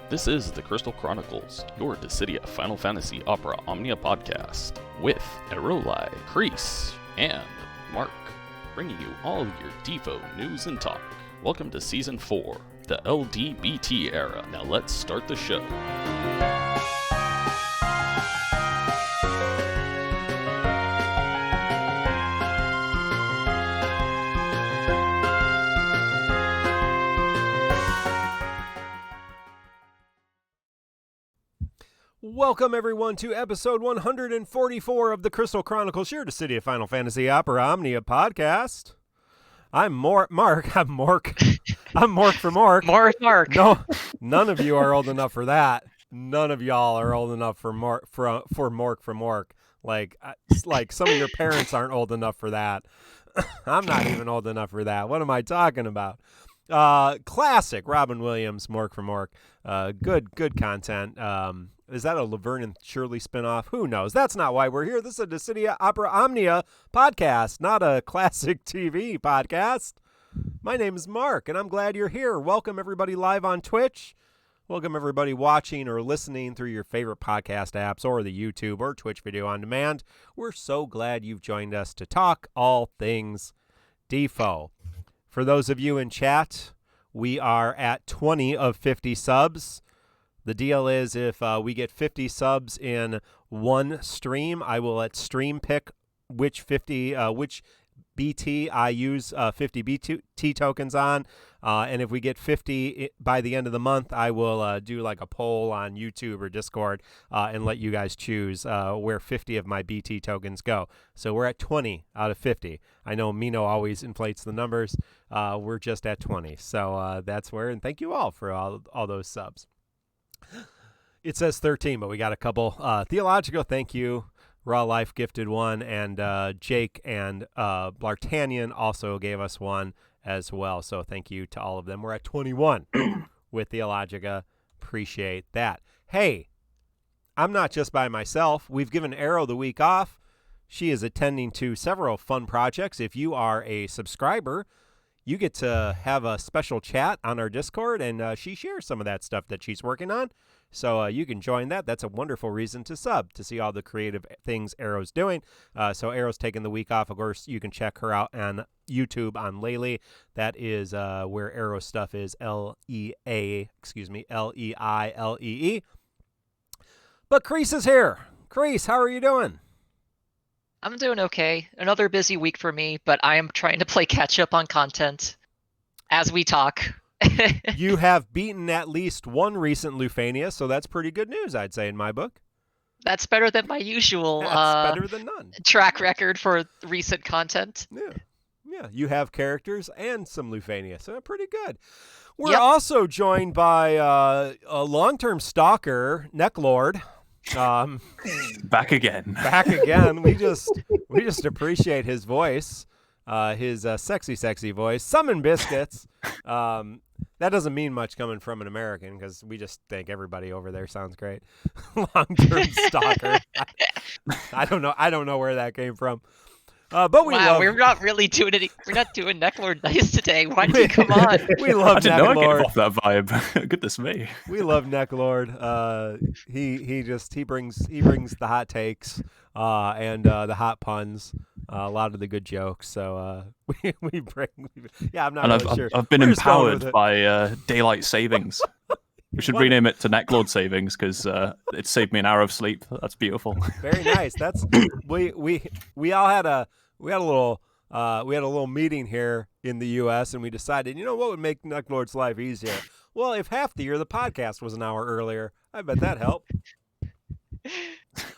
This is the Crystal Chronicles, your Dissidia Final Fantasy Opera Omnia podcast, with Erolai, Keiss, and Mark, bringing you all your Defo news and talk. Welcome to Season 4, the LDBT era. Now let's start the show. Welcome, everyone, to episode 144 of the Crystal Chronicles, your Dissidia Final Fantasy Opera Omnia podcast. I'm Mark. I'm Mork. I'm Mork for Mork. Mark. No, none of you are old enough for that. None of y'all are old enough for Mork for Mork. Like some of your parents aren't old enough for that. I'm not even old enough for that. What am I talking about? Classic Robin Williams, Mork for Mork. Good content. Is that a Laverne and Shirley spinoff? Who knows? That's not why we're here. This is a Dissidia Opera Omnia podcast, not a classic TV podcast. My name is Mark, and I'm glad you're here. Welcome, everybody, live on Twitch. Welcome, everybody, watching or listening through your favorite podcast apps or the YouTube or Twitch video on demand. We're so glad you've joined us to talk all things Defo. For those of you in chat, we are at 20 of 50 subs. The deal is if we get 50 subs in one stream, I will at stream pick which BT I use 50 BT tokens on. And if we get 50 by the end of the month, I will do like a poll on YouTube or Discord and let you guys choose where 50 of my BT tokens go. So we're at 20 out of 50. I know Mino always inflates the numbers. We're just at 20. So that's where, and thank you all for all those subs. It says 13, but we got a couple. Theological, thank you. Raw Life gifted one, and Jake and Blartanian also gave us one as well. So thank you to all of them. We're at 21 with Theologica. Appreciate that. Hey, I'm not just by myself. We've given Arrow the week off. She is attending to several fun projects. If you are a subscriber, you get to have a special chat on our Discord, and she shares some of that stuff that she's working on. So you can join that. That's a wonderful reason to sub, to see all the creative things Arrow's doing. So Arrow's taking the week off. Of course, you can check her out on YouTube on Laylee. That is where Arrow's stuff is, Leilee. But Keiss is here. Keiss, how are you doing? I'm doing okay. Another busy week for me, but I am trying to play catch up on content as we talk. You have beaten at least one recent Lufania, so that's pretty good news, I'd say, in my book. That's better than my usual better than none. Track record for recent content. Yeah. You have characters and some Lufania, so pretty good. We're also joined by a long-term stalker, Necklord. Back again. We just appreciate his voice, his sexy voice. Summon biscuits. That doesn't mean much coming from an American because we just think everybody over there sounds great. Long-term stalker. I don't know where that came from. But we're not really doing it. We're not doing Necklord nice today. Why did you come on? We love I didn't know I Necklord. gave off that vibe. Goodness me. We love Necklord. He brings the hot takes and the hot puns. A lot of the good jokes. So we bring. Yeah, I'm not really sure. I've been empowered by daylight savings. We should rename it to Necklord Savings because it saved me an hour of sleep. That's beautiful. Very nice. That's we all had a little meeting here in the U.S. and we decided, what would make Necklord's life easier? Well, if half the year the podcast was an hour earlier, I bet that helped.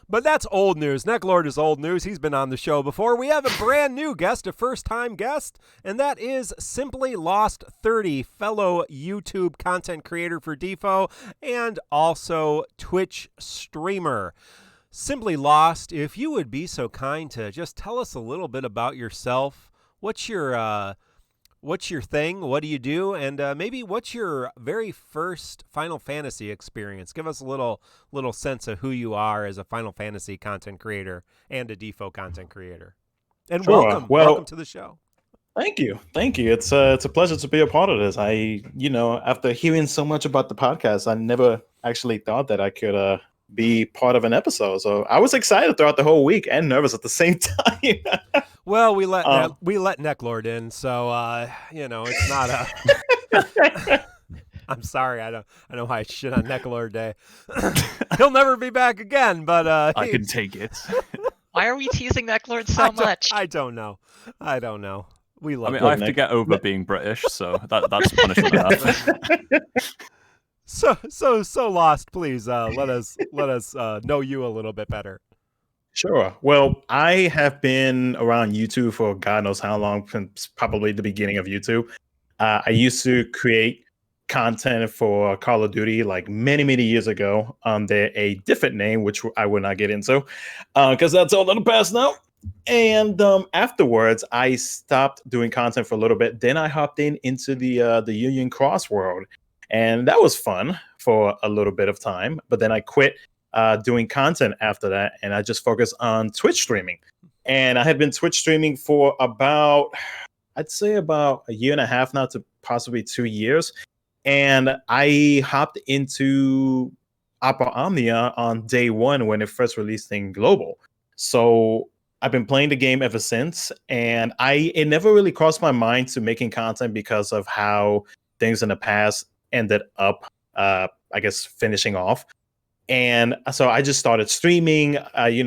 But that's old news. Necklord is old news. He's been on the show before. We have a brand new guest, a first-time guest, and that is Simply Lost 30, fellow YouTube content creator for Defo and also Twitch streamer. Simply Lost, if you would be so kind to just tell us a little bit about yourself. What's your thing? What do you do? And maybe what's your very first Final Fantasy experience? Give us a little sense of who you are as a Final Fantasy content creator and a Defo content creator. And sure. welcome to the show. Thank you. It's a pleasure to be a part of this. After hearing so much about the podcast, I never actually thought that I could be part of an episode. So I was excited throughout the whole week and nervous at the same time. Well, we let Necklord in, so it's not a. I'm sorry, I know why I shit on Necklord Day. He'll never be back again, but I can take it. Why are we teasing Necklord so much? I don't know. We love. I have to get over being British, so that's punishment enough. So lost. Please let us know you a little bit better. Sure. Well, I have been around YouTube for God knows how long, since probably the beginning of YouTube. I used to create content for Call of Duty like many years ago under a different name, which I will not get into because that's all in the past now. And afterwards, I stopped doing content for a little bit. Then I hopped into the Union Cross world, and that was fun for a little bit of time. But then I quit doing content after that, and I just focused on Twitch streaming. And I had been Twitch streaming for I'd say about a year and a half now to possibly 2 years. And I hopped into Opera Omnia on day one when it first released in global. So I've been playing the game ever since, and it never really crossed my mind to making content because of how things in the past ended up, I guess, finishing off. And so I just started streaming.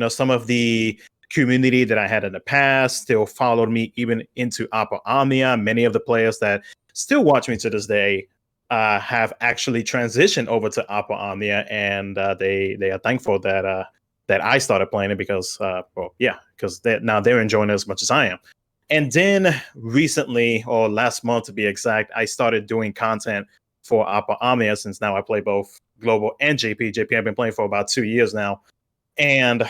Some of the community that I had in the past still followed me even into Opera Omnia. Many of the players that still watch me to this day have actually transitioned over to Opera Omnia, and they are thankful that I started playing it because now they're enjoying it as much as I am. And then recently, or last month to be exact, I started doing content for Opera Omnia, since now I play both global and JP. JP I've been playing for about 2 years now, and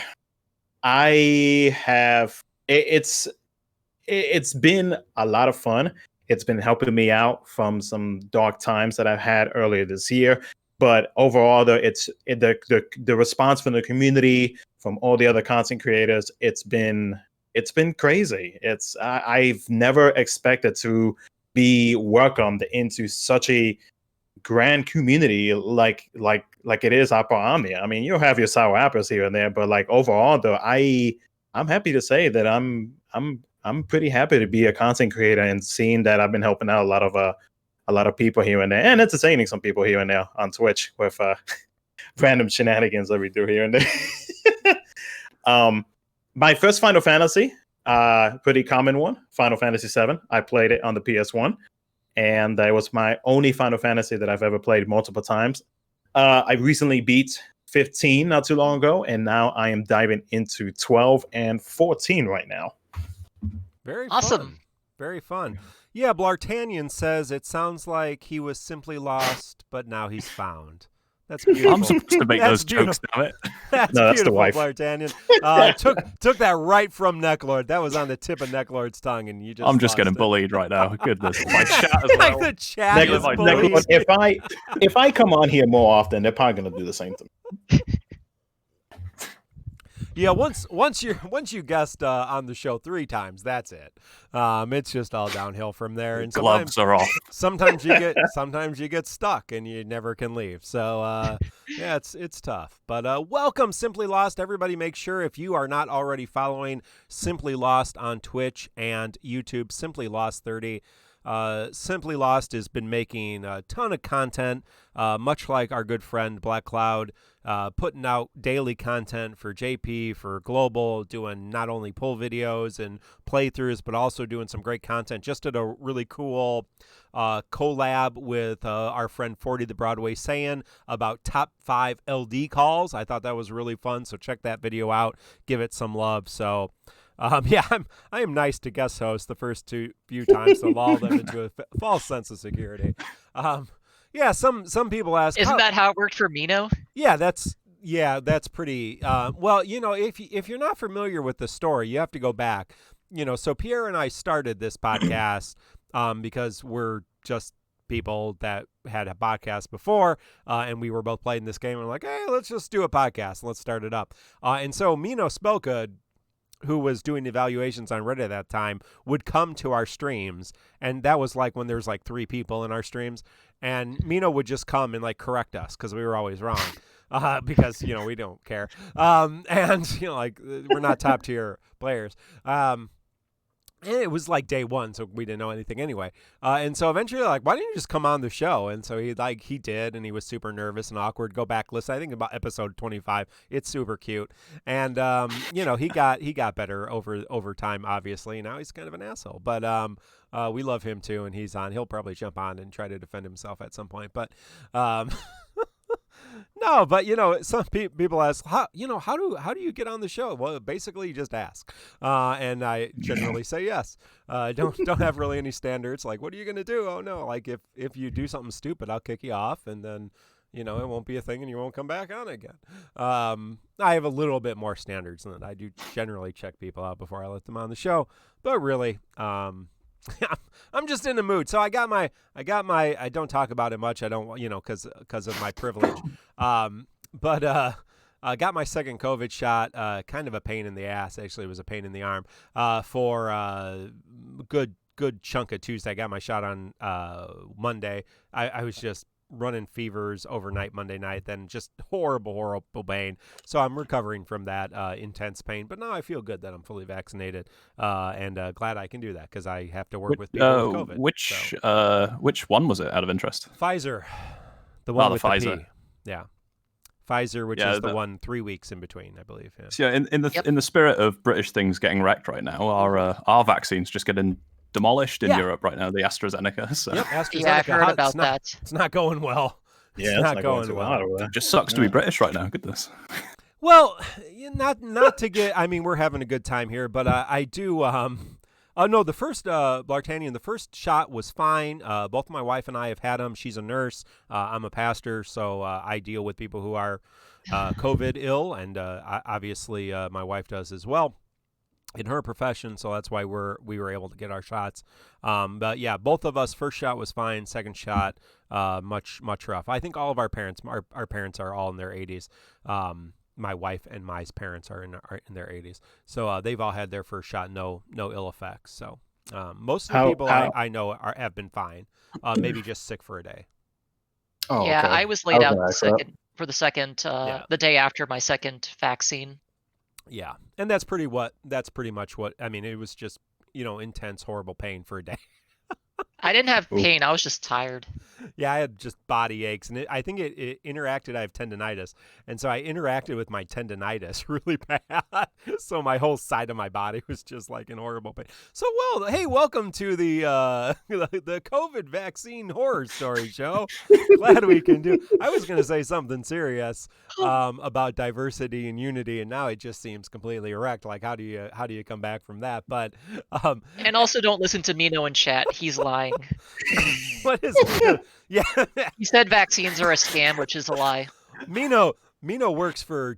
it's been a lot of fun. It's been helping me out from some dark times that I've had earlier this year. But overall, the response from the community, from all the other content creators, it's been crazy. I've never expected to be welcomed into such a grand community like it is Opera Omnia. I mean, you'll have your sour apples here and there, but like overall, though, I'm happy to say that I'm pretty happy to be a content creator and seeing that I've been helping out a lot of people here and there, and entertaining some people here and there on Twitch with random shenanigans that we do here and there. My first Final Fantasy, pretty common one, Final Fantasy VII. I played it on the PS1, and it was my only Final Fantasy that I've ever played multiple times. I recently beat 15 not too long ago, and now I am diving into 12 and 14 right now. Very awesome. Fun. Very fun. Yeah, Blartanian says it sounds like he was simply lost, but now he's found. That's beautiful. I'm supposed to make those jokes, damn it. That's the beautiful, wife. Blartanian. Took that right from Necklord. That was on the tip of Necklord's tongue, and you just. I'm just getting it. bullied right now. Goodness, my chat as well. Like the chat is bullied. If I come on here more often, they're probably gonna do the same thing. Yeah, once you guest on the show 3 times, that's it. It's just all downhill from there. And gloves are off. Sometimes you get stuck and you never can leave. So yeah, it's tough. But welcome, Simply Lost. Everybody, make sure if you are not already following Simply Lost on Twitch and YouTube, Simply Lost 30. Simply Lost has been making a ton of content, much like our good friend Black Cloud, putting out daily content for JP, for Global, doing not only pull videos and playthroughs, but also doing some great content. Just did a really cool collab with our friend 40 the Broadway saying about top 5 LD calls. I thought that was really fun, so check that video out. Give it some love. So yeah, I am nice to guest host the first few times to lull them into a false sense of security. Yeah, some people ask, isn't that how it worked for Mino? Yeah, that's pretty. Well, if you're not familiar with the story, you have to go back. So Pierre and I started this podcast because we're just people that had a podcast before, and we were both playing this game. And we're like, hey, let's just do a podcast. Let's start it up. And so Mino Spelka who was doing evaluations on Reddit at that time, would come to our streams, and that was like when there was like 3 people in our streams, and Mino would just come and like correct us because we were always wrong, because we don't care, and like we're not top tier players. And it was like day 1, so we didn't know anything anyway. And so eventually, like, why don't you just come on the show? And so he did, and he was super nervous and awkward. Go back, listen. I think about episode 25. It's super cute, and he got better over time. Obviously, now he's kind of an asshole, but we love him too, and he's on. He'll probably jump on and try to defend himself at some point, but. No, but some people ask, how do you get on the show? Well, basically you just ask, and I generally say yes. Don't have really any standards. Like, what are you gonna do? Oh no, like if you do something stupid, I'll kick you off, and then it won't be a thing, and you won't come back on again. I have a little bit more standards than that. I do generally check people out before I let them on the show, but really, I'm just in the mood. So I got my I don't talk about it much. I don't, because of my privilege. But I got my second COVID shot, kind of a pain in the ass. Actually, it was a pain in the arm, for good chunk of Tuesday. I got my shot on Monday. I was just running fevers overnight Monday night, then just horrible pain. So I'm recovering from that intense pain, but now I feel good that I'm fully vaccinated, and glad I can do that because I have to work with people with COVID. Which one was it, out of interest? Pfizer, the one with the Pfizer. P. Yeah, Pfizer, which is the one 3 weeks in between, I believe. Yeah. So in the spirit of British things getting wrecked right now, our vaccine's just getting demolished in Europe right now, the AstraZeneca. So. Yep, AstraZeneca. Yeah, I've heard about that. It's not going well. Yeah, it's not going well. It just sucks to be British right now. Goodness. Well, not to get. I mean, we're having a good time here, but I do. No, the first Blartanian, the first shot was fine. Both my wife and I have had them. She's a nurse. I'm a pastor, so I deal with people who are COVID ill, and obviously my wife does as well in her profession, so that's why we were able to get our shots. But yeah, both of us, first shot was fine, second shot much rough. I think all of our parents are all in their 80s. My wife and my parents are in their 80s, so they've all had their first shot, no ill effects. So most of the people I know have been fine, maybe just sick for a day. Oh, yeah, okay. I was laid out for the second the day after my second vaccine. Yeah, and that's pretty much what I mean. It was just intense, horrible pain for a day. I didn't have pain. I was just tired. Yeah, I had just body aches, and I think it interacted. I have tendonitis, and so I interacted with my tendonitis really bad. So my whole side of my body was just like in horrible pain. So, hey, welcome to the COVID vaccine horror story show. Glad we can do. I was going to say something serious about diversity and unity, and now it just seems completely erect. Like, how do you come back from that? But and also don't listen to Mino in chat. He's lying. What is yeah? He said vaccines are a scam, which is a lie. Mino works for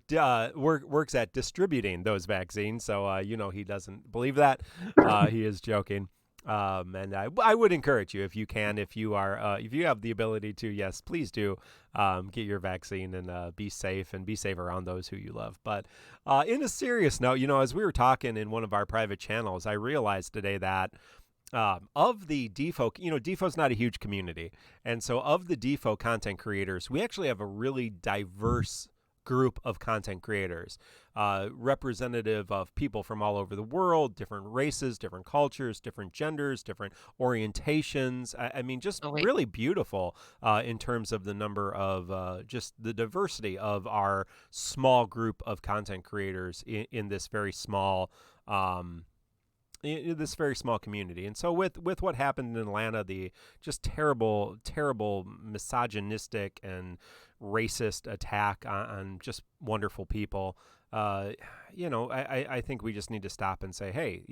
works at distributing those vaccines, so he doesn't believe that. He is joking. And I would encourage you, if you can, if you have the ability to, yes, please do get your vaccine and be safe around those who you love. But in a serious note, as we were talking in one of our private channels, I realized today that of the DeFo, DeFo's not a huge community. And so of the DeFo content creators, we actually have a really diverse group of content creators, representative of people from all over the world, different races, different cultures, different genders, different orientations. I mean, just really beautiful in terms of the number of just the diversity of our small group of content creators in this very small in this very small community. And so with what happened in Atlanta, the just terrible misogynistic and racist attack on just wonderful people, I think we just need to stop and say, hey,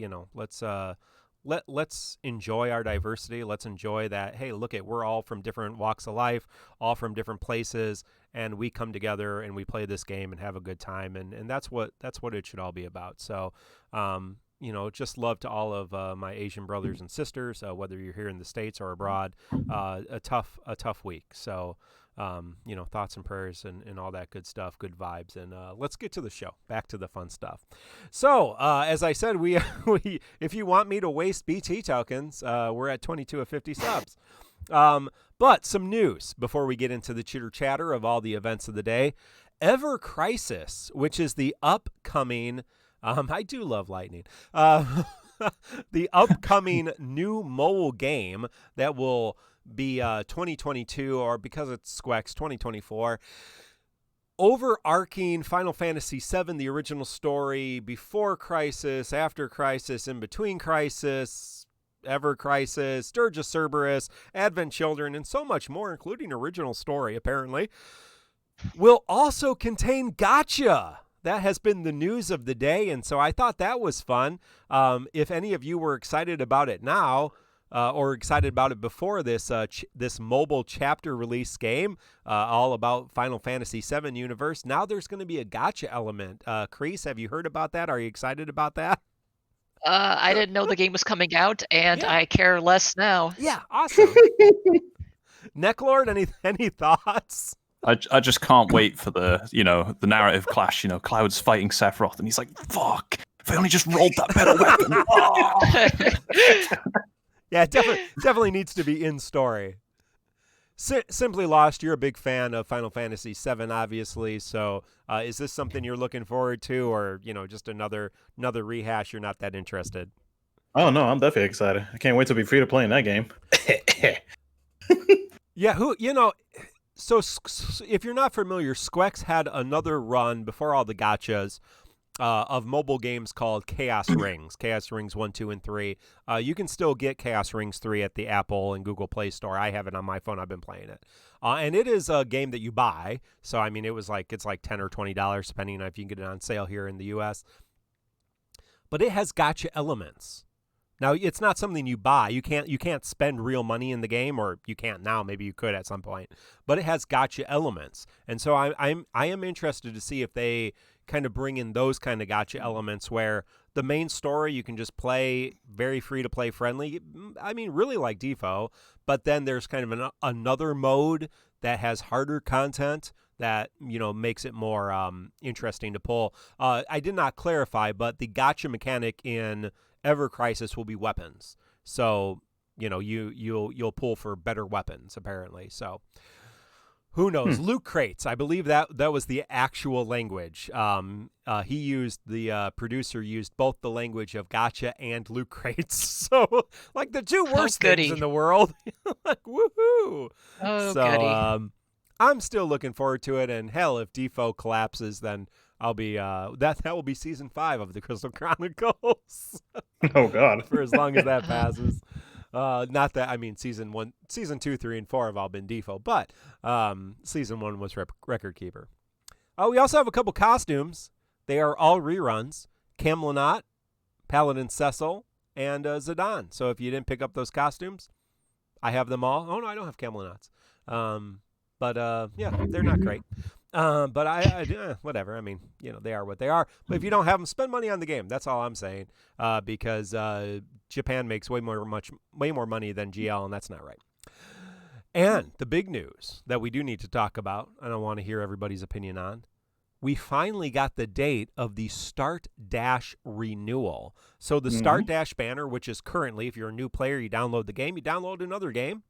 let's enjoy our diversity. Let's enjoy that. Hey, we're all from different walks of life, all from different places, and we come together and we play this game and have a good time. And that's what it should all be about. So, just love to all of my Asian brothers and sisters, whether you're here in the States or abroad. A tough week. So thoughts and prayers and all that good stuff, good vibes. And let's get to the show. Back to the fun stuff. So, as I said, we if you want me to waste BT tokens, we're at 22 of 50 subs. But some news before we get into the chitter chatter of all the events of the day. Ever Crisis, which is the upcoming, I do love lightning, the upcoming new mobile game that will be 2022, or because it's Squex, 2024. Overarching Final Fantasy VII, the original story, before Crisis, after Crisis, in between Crisis, Ever Crisis, Dirge of Cerberus, Advent Children, and so much more, including original story, apparently, will also contain gacha. That has been the news of the day, and so I thought that was fun. If any of you were excited about it now, or excited about it before this this mobile chapter release game, all about Final Fantasy VII universe, now there's going to be a gacha element. Keiss, have you heard about that? Are you excited about that? I didn't know the game was coming out, and Yeah. I care less now. Yeah, awesome. Necklord, any thoughts? I just can't wait for the narrative clash. Cloud's fighting Sephiroth, and he's like, "Fuck! If I only just rolled that better weapon." Oh! Yeah, it definitely needs to be in story. Simply Lost, you're a big fan of Final Fantasy VII, obviously. So, is this something you're looking forward to, or just another rehash? You're not that interested? Oh no, I'm definitely excited. I can't wait to be free to play in that game. Yeah, So if you're not familiar, Squex had another run before all the gachas of mobile games called Chaos Rings. Chaos Rings 1, 2, and 3. You can still get Chaos Rings 3 at the Apple and Google Play Store. I have it on my phone. I've been playing it. And it is a game that you buy. So, I mean, it's like $10 or $20, depending on if you can get it on sale here in the U.S. But it has gacha elements. Now, it's not something you buy. You can't spend real money in the game, or you can't now. Maybe you could at some point. But it has gacha elements, and so I am interested to see if they kind of bring in those kind of gacha elements where the main story you can just play very free to play friendly. I mean, really like Defo, but then there's kind of another mode that has harder content that makes it more interesting to pull. I did not clarify, but the gacha mechanic in Ever Crisis will be weapons. So, you'll pull for better weapons, apparently. So, who knows? Loot crates. I believe that was the actual language. The producer used both the language of gacha and loot crates. So, like the two worst things in the world. Like, woohoo! Oh, so, goody. I'm still looking forward to it. And hell, if Defo collapses, then I'll be that will be season 5 of the Crystal Chronicles. Oh God! For as long as that passes. Not that, I mean, season 2, 3, and 4 have all been Defo, but season 1 was record keeper. We also have a couple costumes. They are all reruns. Camlanot, Paladin Cecil, and Zidane. So if you didn't pick up those costumes, I have them all. Oh no, I don't have Camlanots. But yeah, they're not great. But I whatever. I mean, they are what they are. But if you don't have them, spend money on the game. That's all I'm saying. Because Japan makes way more money than GL, and that's not right. And the big news that we do need to talk about, and I want to hear everybody's opinion on, we finally got the date of the Start Dash renewal. So the Start Dash banner, which is currently, if you're a new player, you download the game, you download another game,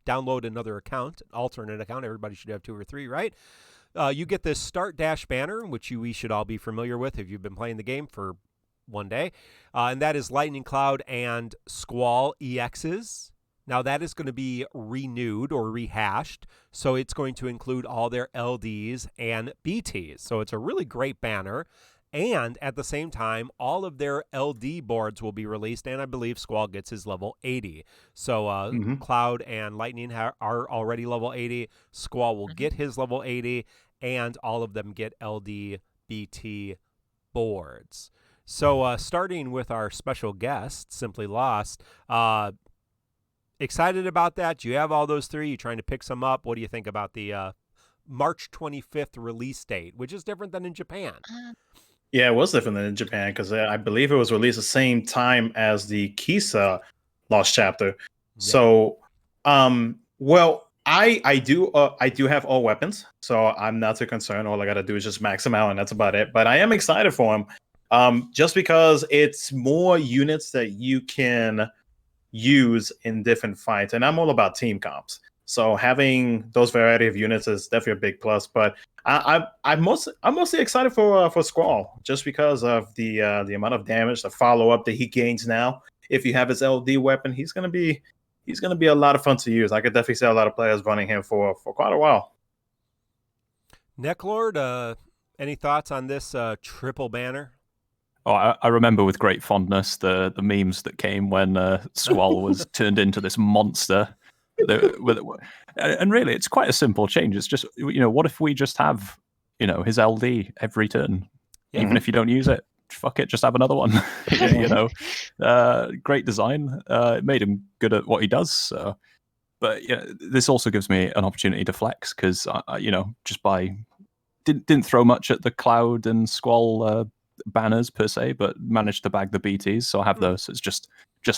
download another account, alternate account. Everybody should have 2 or 3, right? You get this Start Dash banner, which we should all be familiar with if you've been playing the game for one day. And that is Lightning Cloud and Squall EXs. Now, that is going to be renewed or rehashed, so it's going to include all their LDs and BTs. So it's a really great banner. And at the same time, all of their LD boards will be released, and I believe Squall gets his level 80. So Cloud and Lightning are already level 80. Squall will get his level 80, and all of them get LD BT boards. So starting with our special guest, Simply Lost, excited about that? Do you have all those 3? You trying to pick some up? What do you think about the March 25th release date, which is different than in Japan? Yeah, it was different than in Japan because I believe it was released the same time as the Keiss Lost Chapter. Yeah. So, well, I do have all weapons, so I'm not too concerned. All I gotta do is just max them out, and that's about it. But I am excited for him, just because it's more units that you can use in different fights, and I'm all about team comps. So having those variety of units is definitely a big plus. But I'm mostly excited for Squall, just because of the amount of damage, the follow up that he gains now. If you have his LD weapon, he's gonna be a lot of fun to use. I could definitely see a lot of players running him for quite a while. Necklord, any thoughts on this triple banner? Oh, I remember with great fondness the memes that came when Squall was turned into this monster. And really, it's quite a simple change. It's just, what if we just have, his LD every turn, even if you don't use it? Fuck it, just have another one. Great design. It made him good at what he does. So. But this also gives me an opportunity to flex because, just by didn't throw much at the Cloud and Squall banners per se, but managed to bag the BTs. So I have those. It's just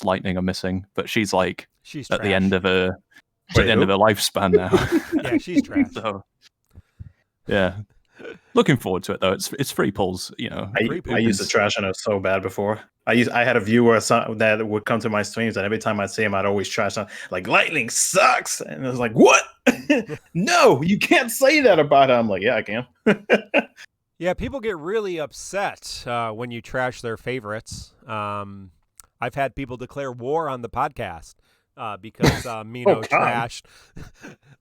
Lightning I'm missing, but she's at trash. the end of her lifespan now. Yeah, she's trash. So yeah, looking forward to it though. It's free pulls. I used to trash on her so bad before. I had a viewer that would come to my streams, and every time I'd see him, I'd always trash on like Lightning sucks, and I was like, "What? No, you can't say that about her." I'm like, "Yeah, I can." Yeah, people get really upset when you trash their favorites. I've had people declare war on the podcast because Mino trashed.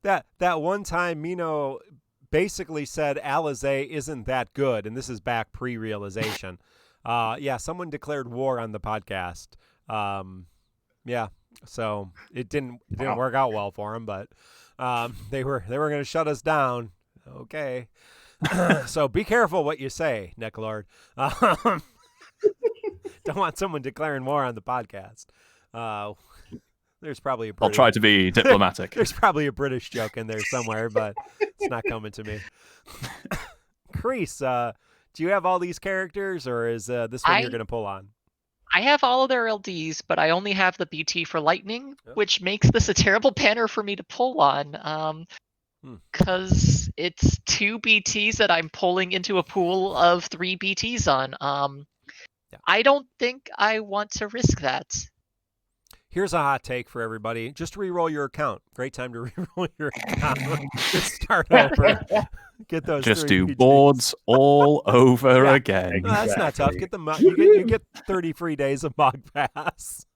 that one time Mino basically said Alizé isn't that good, and this is back pre-realization. Yeah, someone declared war on the podcast. Yeah, so it didn't work out well for him, but they were going to shut us down. Okay. So be careful what you say, Necklord. Don't want someone declaring war on the podcast. There's probably a British, I'll try to be diplomatic. There's probably a British joke in there somewhere, but it's not coming to me. Keiss, do you have all these characters, or is this one you're going to pull on? I have all of their LDs, but I only have the BT for Lightning, which makes this a terrible banner for me to pull on. Because it's 2 BTs that I'm pulling into a pool of 3 BTs on. I don't think I want to risk that. Here's a hot take for everybody. Just re-roll your account. Great time to re-roll your account. Just start over. Get those. Just do BTs. Boards all over again. No, that's not tough. Get them. You get 30 free days of Mog Pass.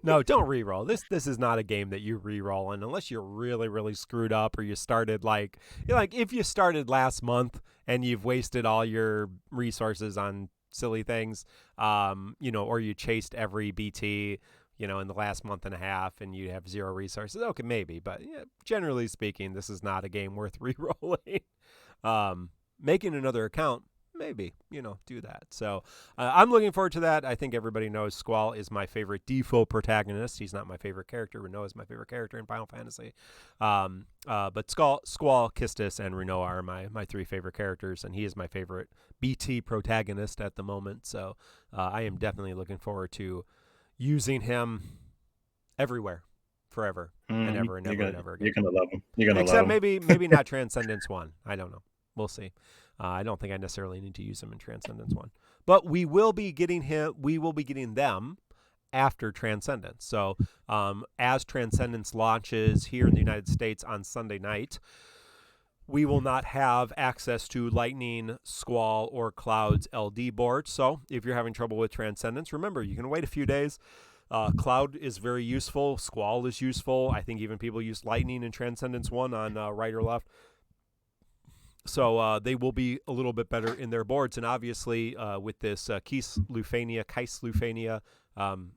No, don't re-roll. This is not a game that you re-roll in unless you're really, really screwed up, or you started like if you started last month and you've wasted all your resources on silly things, or you chased every BT, in the last month and a half and you have 0 resources. Okay, maybe, but generally speaking, this is not a game worth re-rolling. Making another account, maybe, do that. So I'm looking forward to that. I think everybody knows Squall is my favorite default protagonist. He's not my favorite character. Renault is my favorite character in Final Fantasy. But Squall, Kistis, and Renault are my 3 favorite characters, and he is my favorite BT protagonist at the moment. So I am definitely looking forward to using him everywhere, forever, and ever and ever and ever again. You're gonna love him. You're gonna Except love him. maybe not Transcendence 1. I don't know. We'll see. I don't think I necessarily need to use them in Transcendence 1. But we will be getting them after Transcendence. So as Transcendence launches here in the United States on Sunday night, we will not have access to Lightning, Squall, or Cloud's LD boards. So if you're having trouble with Transcendence, remember, you can wait a few days. Cloud is very useful. Squall is useful. I think even people use Lightning in Transcendence 1 on right or left. So they will be a little bit better in their boards. And obviously with this Keiss Lufania,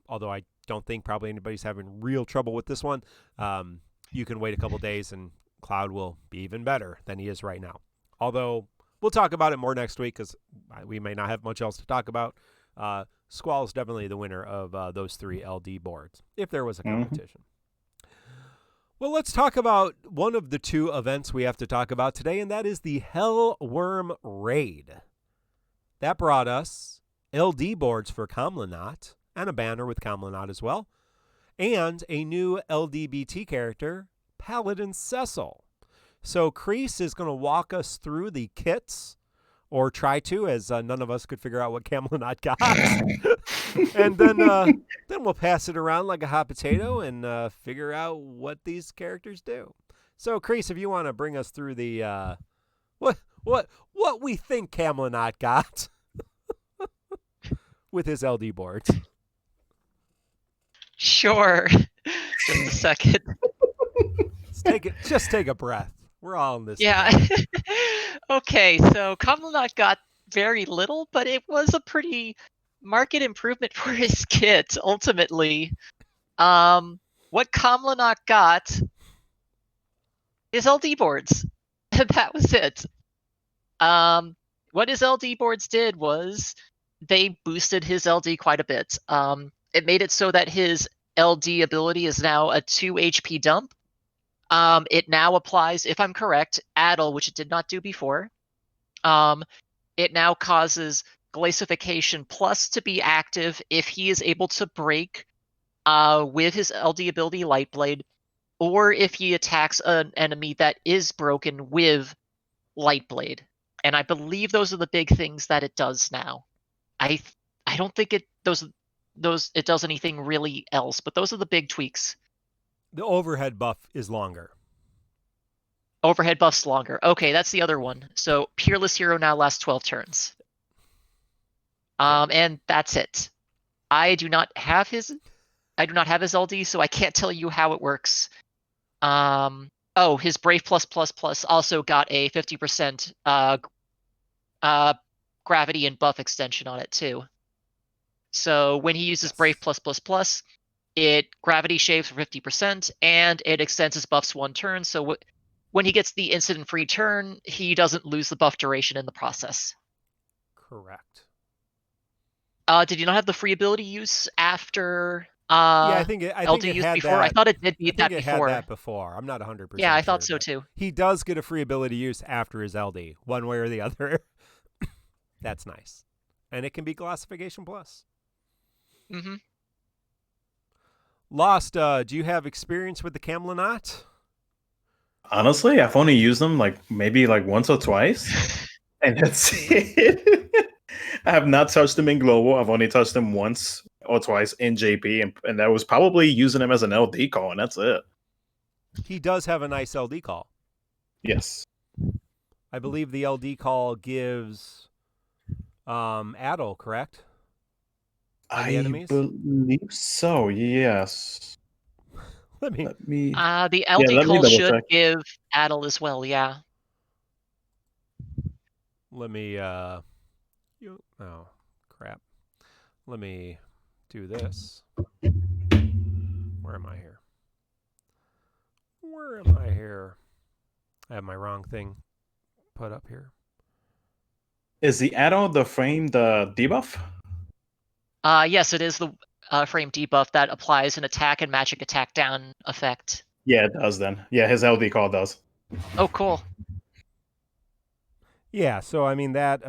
although I don't think probably anybody's having real trouble with this one, you can wait a couple days and Cloud will be even better than he is right now. Although we'll talk about it more next week because we may not have much else to talk about. Squall is definitely the winner of those 3 LD boards, if there was a competition. Well, let's talk about one of the 2 events we have to talk about today, and that is the Hellworm Raid. That brought us LD boards for Kamlanat, and a banner with Kamlanat as well, and a new LDBT character, Paladin Cecil. So Keiss is going to walk us through the kits, or try to, as none of us could figure out what Camelot got. And then we'll pass it around like a hot potato and figure out what these characters do. So Keiss, if you want to bring us through the what we think Camelot got with his LD boards. Sure. Just a second. Just take a breath. We're all in this. Yeah. Okay, so Camelot got very little, but it was a pretty market improvement for his kit, ultimately. What Camelot got is LD boards. That was it. What his LD boards did was they boosted his LD quite a bit. It made it so that his LD ability is now a 2 HP dump. It now applies, if I'm correct, Addle, which it did not do before. It now causes Glacification Plus to be active if he is able to break with his LD ability Lightblade, or if he attacks an enemy that is broken with Lightblade. And I believe those are the big things that it does now. I don't think it does anything really else, but those are the big tweaks. The overhead buff is longer. Overhead buff's longer. Okay, that's the other one. So Peerless Hero now lasts 12 turns. And that's it. I do not have his LD, so I can't tell you how it works. His Brave Plus also got a 50% gravity and buff extension on it too. So when he uses Brave Plus, it gravity shaves for 50%, and it extends his buffs 1 turn. So when he gets the incident-free turn, he doesn't lose the buff duration in the process. Correct. Did you not have the free ability use after I think it used had before? that. I thought it did beat that it before. Had that before. I'm not 100%. Yeah, I sure, thought so too. He does get a free ability use after his LD, one way or the other. That's nice. And it can be Glacification Plus. Mm-hmm. Lost, do you have experience with the Camelot? Honestly, I've only used them maybe once or twice. And that's it. I have not touched them in global. I've only touched them once or twice in JP, and that was probably using them as an LD call, and that's it. He does have a nice LD call. Yes. I believe the LD call gives Addle, correct? I believe so, yes. Let me the LD call should give Addle as well, yeah. Let me oh crap. Let me do this. Where am I here? I have my wrong thing put up here. Is the Addle the frame the debuff? Yes, it is the frame debuff that applies an attack and magic attack down effect. Yeah, it does then. Yeah, his LD call does. Oh, cool. Yeah, so I mean that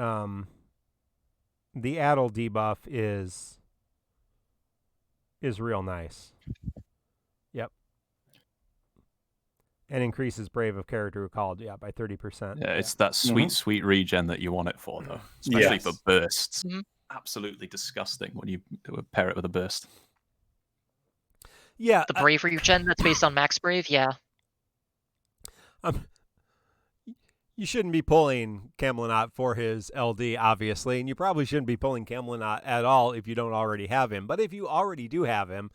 the Addle debuff is real nice. Yep. And increases Brave of character recalled, by 30%. Yeah, it's that sweet regen that you want it for, though. Especially for bursts. Mm-hmm. Absolutely disgusting when you pair it with a burst. Yeah. The Brave regen that's based on Max Brave, yeah. You shouldn't be pulling Camelot for his LD, obviously, and you probably shouldn't be pulling Camelot at all if you don't already have him. But if you already do have him,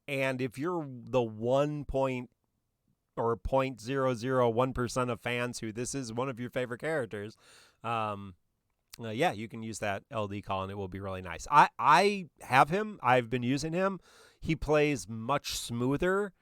and if you're the 0.001% of fans who this is one of your favorite characters, you can use that LD call, and it will be really nice. I have him. I've been using him. He plays much smoother.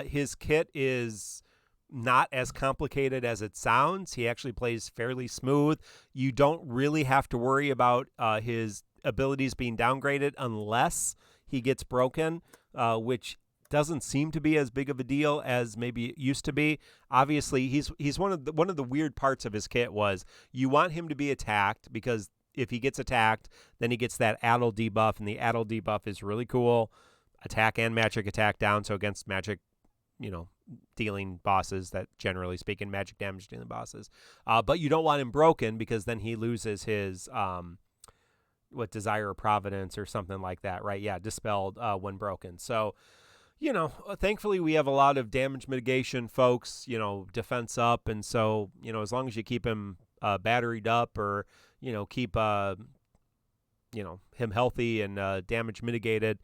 His kit is not as complicated as it sounds. He actually plays fairly smooth. You don't really have to worry about his abilities being downgraded unless he gets broken, which doesn't seem to be as big of a deal as maybe it used to be. Obviously, he's one of the weird parts of his kit was you want him to be attacked, because if he gets attacked, then he gets that Addle debuff, and the Addle debuff is really cool. Attack and magic attack down, so against magic, dealing bosses, that generally speaking, magic damage dealing bosses. But you don't want him broken because then he loses his Desire of Providence or something like that, right? Yeah, dispelled when broken. So, thankfully we have a lot of damage mitigation folks, defense up, and so, as long as you keep him batteried up, or keep him healthy and damage mitigated,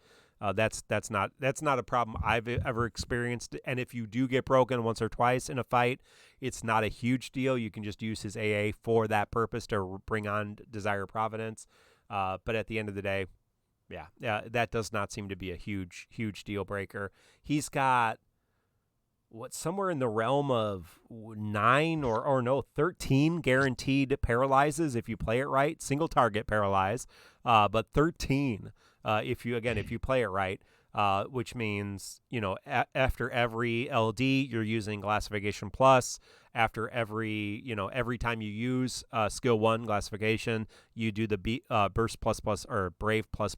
that's not a problem I've ever experienced. And if you do get broken once or twice in a fight, it's not a huge deal. You can just use his AA for that purpose to bring on Desire of Providence. But at the end of the day, yeah, that does not seem to be a huge deal breaker. He's got somewhere in the realm of 9 or 13 guaranteed paralyzes if you play it right. Single target paralyze, but 13 if you play it right, which means after every LD you're using Glassification Plus. After every time you use skill 1 Glassification, you do the burst plus or brave plus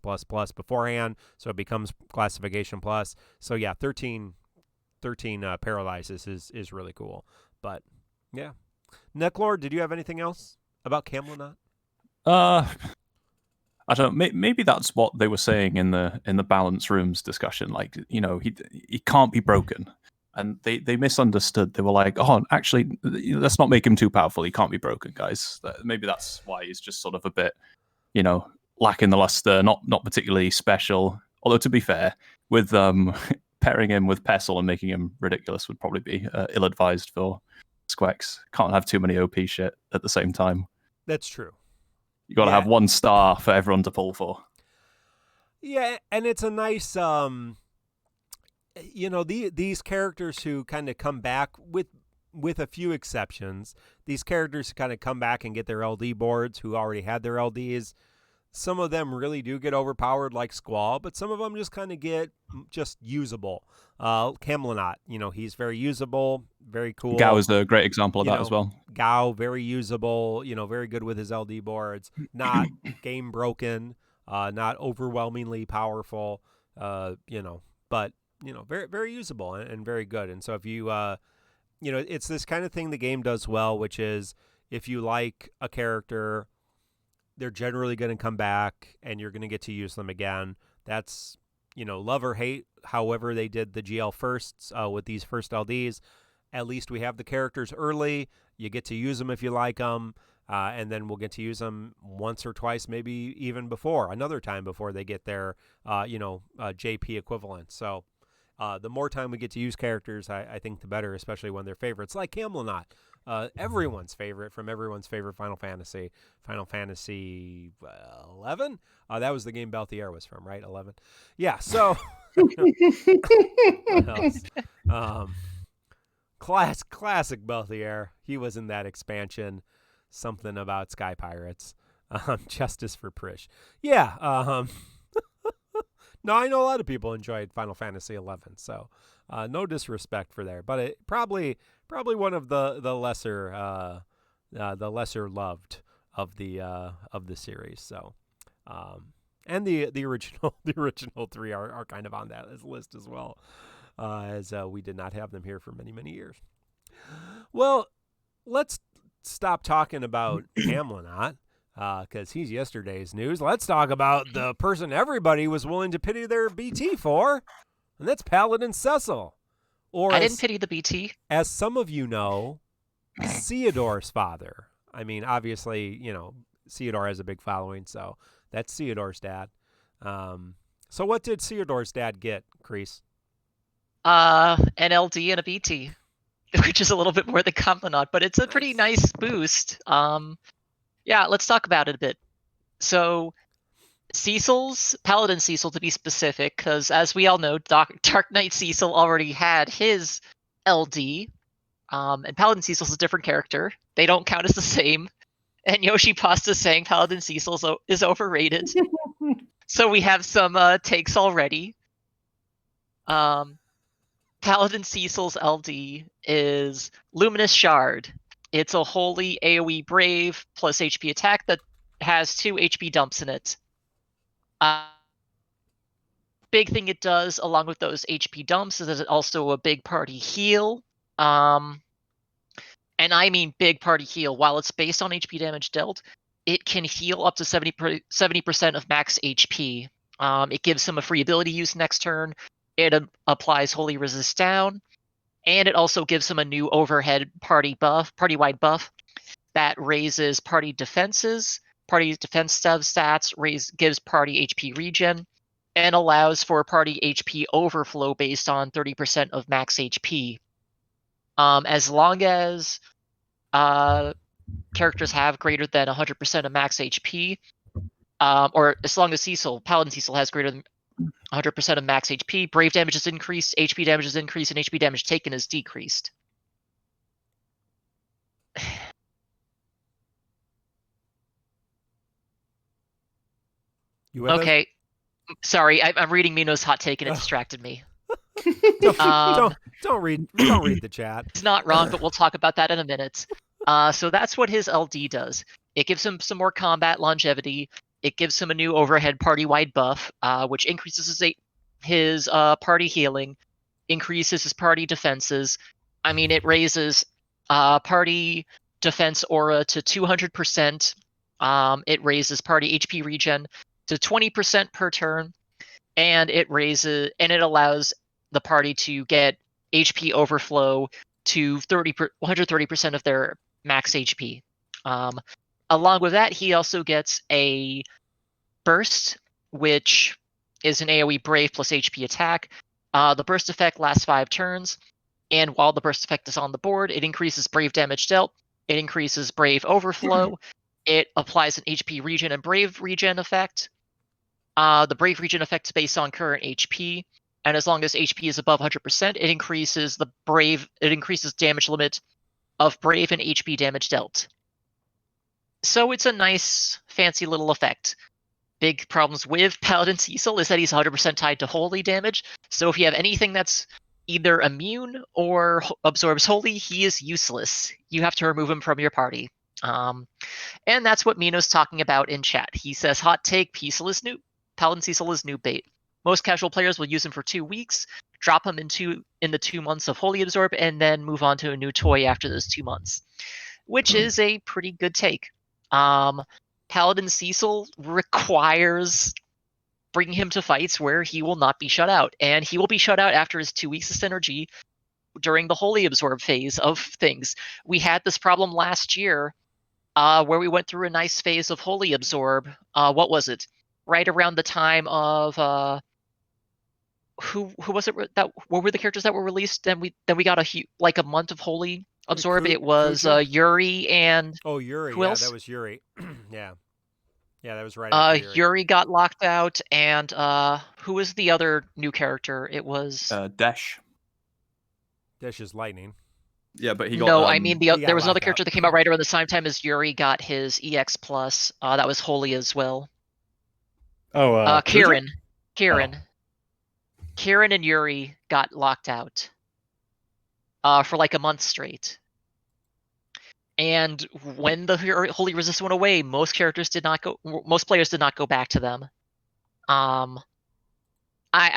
beforehand, so it becomes Glassification Plus. So yeah, 13 paralyzes is really cool. But yeah, Necklord, did you have anything else about Camelot? I don't know. Maybe that's what they were saying in the balance rooms discussion. Like, he can't be broken, and they misunderstood. They were like, "Oh, actually, let's not make him too powerful. He can't be broken, guys." Maybe that's why he's just sort of a bit, lacking the luster. Not particularly special. Although to be fair, with pairing him with Pestle and making him ridiculous would probably be ill-advised for Squex. Can't have too many OP shit at the same time. That's true. You got to have one star for everyone to pull for. Yeah, and it's a nice, these characters who kind of come back with a few exceptions. These characters who kind of come back and get their LD boards, who already had their LDs. Some of them really do get overpowered, like Squall, but some of them just kind of get just usable. Camelot, he's very usable, very cool. Gao is a great example of that as well. Gao, very usable, very good with his LD boards, not game broken, not overwhelmingly powerful, but, very, very usable and very good. And so if you, it's this kind of thing the game does well, which is if you like a character, they're generally going to come back and you're going to get to use them again. That's, love or hate, however they did the GL firsts with these first LDs. At least we have the characters early. You get to use them if you like them. And then we'll get to use them once or twice, maybe even another time before they get their, JP equivalent. So the more time we get to use characters, I think the better, especially when they're favorites, like Camelot. Everyone's favorite from everyone's favorite Final Fantasy 11. That was the game Balthier was from, right? 11. Yeah. So what else? Classic Balthier. He was in that expansion. Something about Sky Pirates. Justice for Prish. Yeah. No, I know a lot of people enjoyed Final Fantasy 11. So no disrespect for there, but it probably one of the lesser loved of the series. So, and the original 3 are kind of on that list as well, as we did not have them here for many years. Well, let's stop talking about Camelot, because he's yesterday's news. Let's talk about the person everybody was willing to pity their BT for, and that's Paladin Cecil. Or I didn't pity the BT. As some of you know, Theodore's father. I mean, obviously, Theodore has a big following, so that's Theodore's dad. So what did Theodore's dad get, Keiss? An LD and a BT, which is a little bit more than Camelot, but it's a pretty nice boost. Yeah, let's talk about it a bit. So Paladin Cecil to be specific, because as we all know, Dark Knight Cecil already had his LD, and Paladin Cecil's a different character. They don't count as the same. And Yoshi Pasta saying Paladin Cecil is overrated. So we have some takes already. Paladin Cecil's LD is Luminous Shard. It's a holy AoE Brave plus HP attack that has 2 HP dumps in it. big thing it does, along with those HP dumps, is that it's also a big party heal. And I mean big party heal. While it's based on HP damage dealt, it can heal up to 70% of max HP. It gives him a free ability use next turn. It applies Holy Resist down, and it also gives him a new overhead party-wide buff that raises party defenses, party defense stats, gives party HP regen, and allows for party HP overflow based on 30% of max HP. As long as characters have greater than 100% of max HP, or as long as Paladin Cecil has greater than 100% of max HP, brave damage is increased, HP damage is increased, and HP damage taken is decreased. You with us? Okay, sorry, I'm reading Mino's hot take and it distracted me. Don't read the chat. It's not wrong, but we'll talk about that in a minute. So that's what his LD does. It gives him some more combat longevity. It gives him a new overhead party-wide buff, which increases his party healing, increases his party defenses. I mean, it raises party defense aura to 200%. It raises party HP regen to 20% per turn, and it allows the party to get HP overflow to 130% of their max HP. Along with that, he also gets a burst, which is an AoE Brave plus HP attack. The burst effect lasts 5 turns, and while the burst effect is on the board, it increases Brave damage dealt, it increases Brave overflow, it applies an HP regen and Brave regen effect. The Brave regen effect is based on current HP, and as long as HP is above 100%, it increases damage limit of Brave and HP damage dealt. So it's a nice, fancy little effect. Big problems with Paladin Cecil is that he's 100% tied to holy damage, so if you have anything that's either immune or absorbs holy, he is useless. You have to remove him from your party. And that's what Mino's talking about in chat. He says, hot take, Paladin Cecil is noob bait. Most casual players will use him for 2 weeks, drop him in the 2 months of Holy Absorb, and then move on to a new toy after those 2 months, which is a pretty good take. Paladin Cecil requires bringing him to fights where he will not be shut out, and he will be shut out after his 2 weeks of synergy during the Holy Absorb phase of things. We had this problem last year where we went through a nice phase of Holy Absorb. What was it? Right around the time of who was it that what were the characters that were released? Then we got a month of Holy Absorb. It was Yuri and Yuri. Who else? Yeah, that was Yuri. Yeah, that was right after Yuri got locked out, and who was the other new character? It was Dash. Dash is lightning. Yeah, but he got. No, I mean there was another locked character out. that came out right around the same time as Yuri got his EX plus. That was Holy as well. Kieran. Kieran and Yuri got locked out for like a month straight. And when the Holy Resist went away, most players did not go back to them. I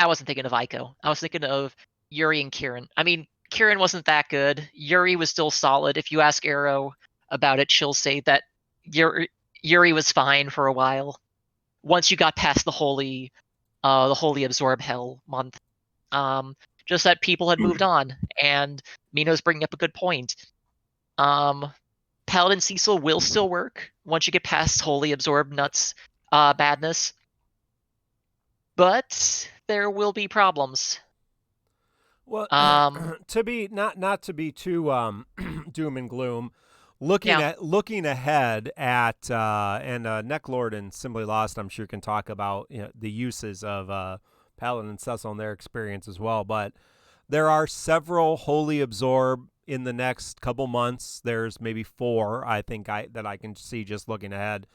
wasn't thinking of Ico. I was thinking of Yuri and Kieran. I mean, Kieran wasn't that good. Yuri was still solid. If you ask Arrow about it, she'll say that Yuri was fine for a while. Once you got past the Holy Absorb Hell month. Just that people had moved on, and Mino's bringing up a good point. Paladin Cecil will still work once you get past Holy Absorb Nuts badness, but there will be problems. Well, to be not to be too doom and gloom, looking ahead at and Necklord and Simply Lost, I'm sure can talk about the uses of Paladin Cecil and their experience as well. But there are several Holy Absorb in the next couple months. There's maybe 4 I think that I can see just looking ahead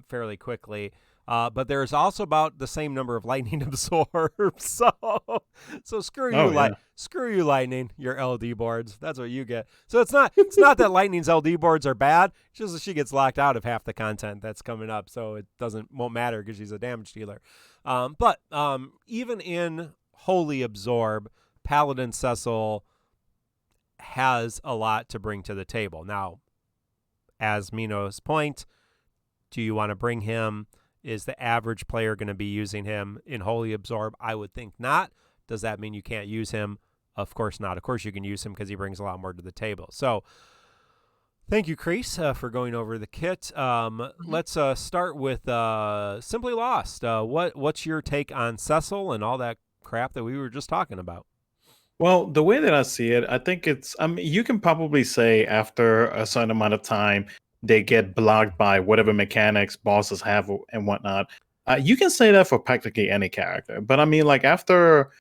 fairly quickly. But there's also about the same number of lightning absorbs. So screw you, screw you, lightning. Your LD boards. That's what you get. So it's not that lightning's LD boards are bad. It's just that she gets locked out of half the content that's coming up. So it won't matter because she's a damage dealer. But even in Holy Absorb, Paladin Cecil has a lot to bring to the table. Now, as Mino's point, do you want to bring him? Is the average player going to be using him in Holy Absorb? I would think not. Does that mean you can't use him? Of course not. Of course you can use him because he brings a lot more to the table. So thank you, Keiss, for going over the kit. Let's start with Simply Lost. What's your take on Cecil and all that crap that we were just talking about? Well, the way that I see it, I think it's, I mean, you can probably say after a certain amount of time, they get blocked by whatever mechanics bosses have and whatnot. You can say that for practically any character. But I mean, like after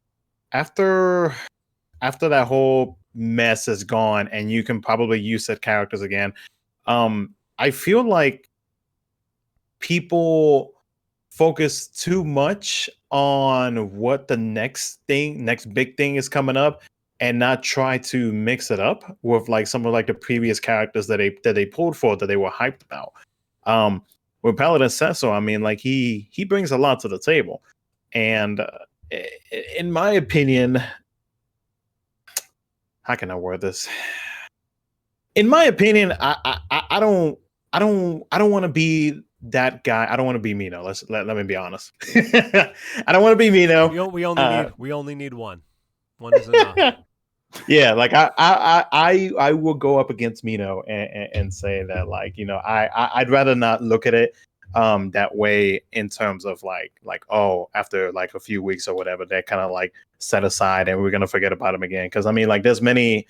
that whole mess is gone and you can probably use said characters again, I feel like people focus too much on what the next big thing is coming up, and not try to mix it up with like some of like the previous characters that they pulled for, that they were hyped about. With Paladin Cecil, I mean, like he brings a lot to the table, and in my opinion, how can I word this? In my opinion, I don't want to be that guy. I don't want to be Mino. Let me be honest. I don't want to be Mino. We only need one. One is enough. Yeah, like I will go up against Mino and say that, like, you know, I'd rather not look at it that way, in terms of like oh, after like a few weeks or whatever, they're kind of like set aside and we're gonna forget about him again. Because I mean, like there's many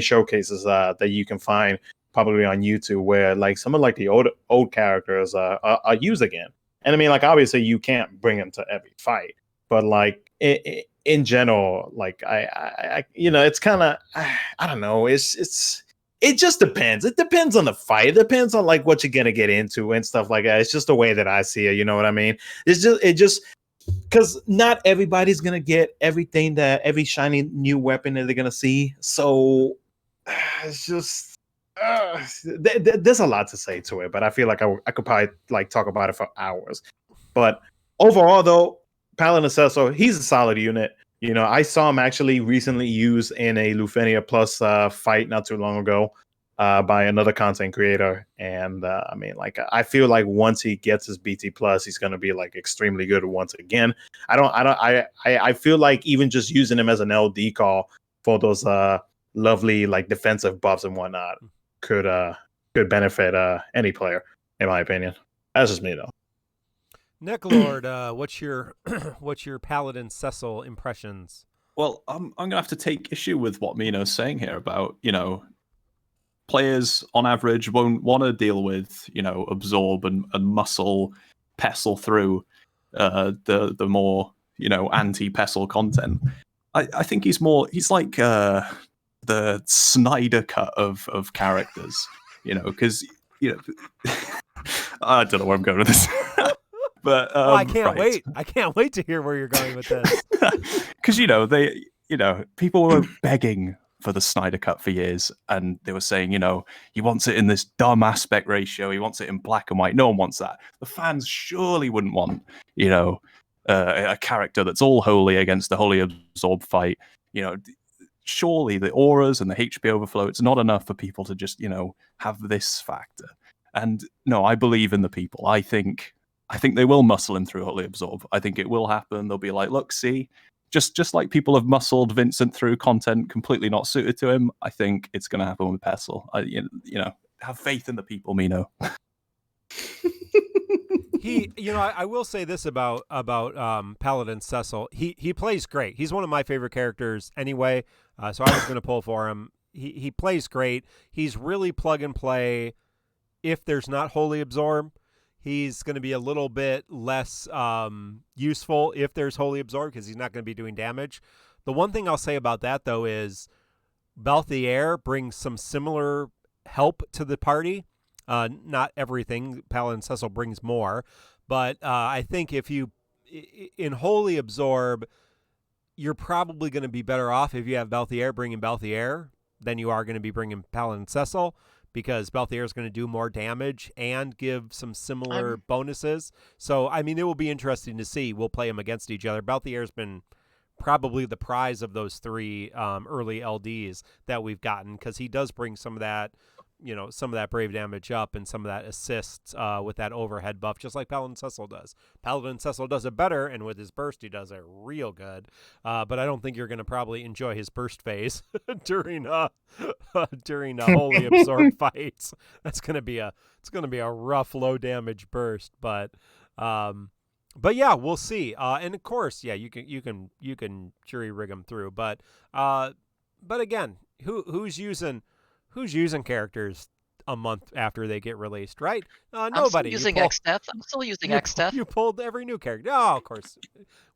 showcases that you can find probably on YouTube where like some of like the old characters are used again. And I mean, like obviously you can't bring them to every fight, but like in general, like I you know, it's kind of, I don't know, it just depends. It depends on the fight. It depends on like what you're gonna get into and stuff like that. It's just the way that I see it. You know what I mean? It just because not everybody's gonna get every shiny new weapon that they're gonna see. So it's just there's a lot to say to it. But I feel like I could probably like talk about it for hours. But overall, though, Paladin Cecil, he's a solid unit. You know, I saw him actually recently used in a Lufania Plus fight not too long ago by another content creator. And I mean, like, I feel like once he gets his BT Plus, he's going to be like extremely good once again. I feel like even just using him as an LD call for those lovely like defensive buffs and whatnot could benefit any player, in my opinion. That's just me, though. Necklord, what's your Paladin Cecil impressions? Well, I'm gonna have to take issue with what Mino's saying here about, you know, players on average won't want to deal with, you know, absorb and muscle pestle through the more, you know, anti-pestle content. I think he's like the Snyder cut of characters, you know, because, you know, I don't know where I'm going with this. But I can't wait. I can't wait to hear where you're going with this. Because people were begging for the Snyder cut for years, and they were saying, you know, he wants it in this dumb aspect ratio. He wants it in black and white. No one wants that. The fans surely wouldn't want, you know, a character that's all holy against the holy absorb fight. You know, surely the auras and the HP overflow, it's not enough for people to just, you know, have this factor. And no, I believe in the people. I think they will muscle him through Holy Absorb. I think it will happen. They'll be like, look, see, just like people have muscled Vincent through content completely not suited to him, I think it's going to happen with Pestle. You know, have faith in the people, Mino. I will say this about Paladin Cecil. He plays great. He's one of my favorite characters anyway, so I was going to pull for him. He plays great. He's really plug and play. If there's not Holy Absorb, he's going to be a little bit less useful if there's Holy Absorb, because he's not going to be doing damage. The one thing I'll say about that, though, is Balthier brings some similar help to the party. Not everything. Paladin Cecil brings more. But I think if you, in Holy Absorb, you're probably going to be better off if you have Balthier bringing Balthier than you are going to be bringing Paladin Cecil, because Balthier is going to do more damage and give some similar bonuses. So, I mean, it will be interesting to see. We'll play them against each other. Balthier's been probably the prize of those 3 early LDs that we've gotten, because he does bring some of that, some of that brave damage up and some of that assists with that overhead buff, just like Paladin Cecil does. Paladin Cecil does it better, and with his burst, he does it real good. But I don't think you're going to probably enjoy his burst phase during holy absorb fights. It's going to be a rough low damage burst, but yeah, we'll see. And of course, yeah, you can jury rig them through, but again, who's using characters a month after they get released, right? Nobody. I'm still using X-Death. You pulled every new character. Oh, of course.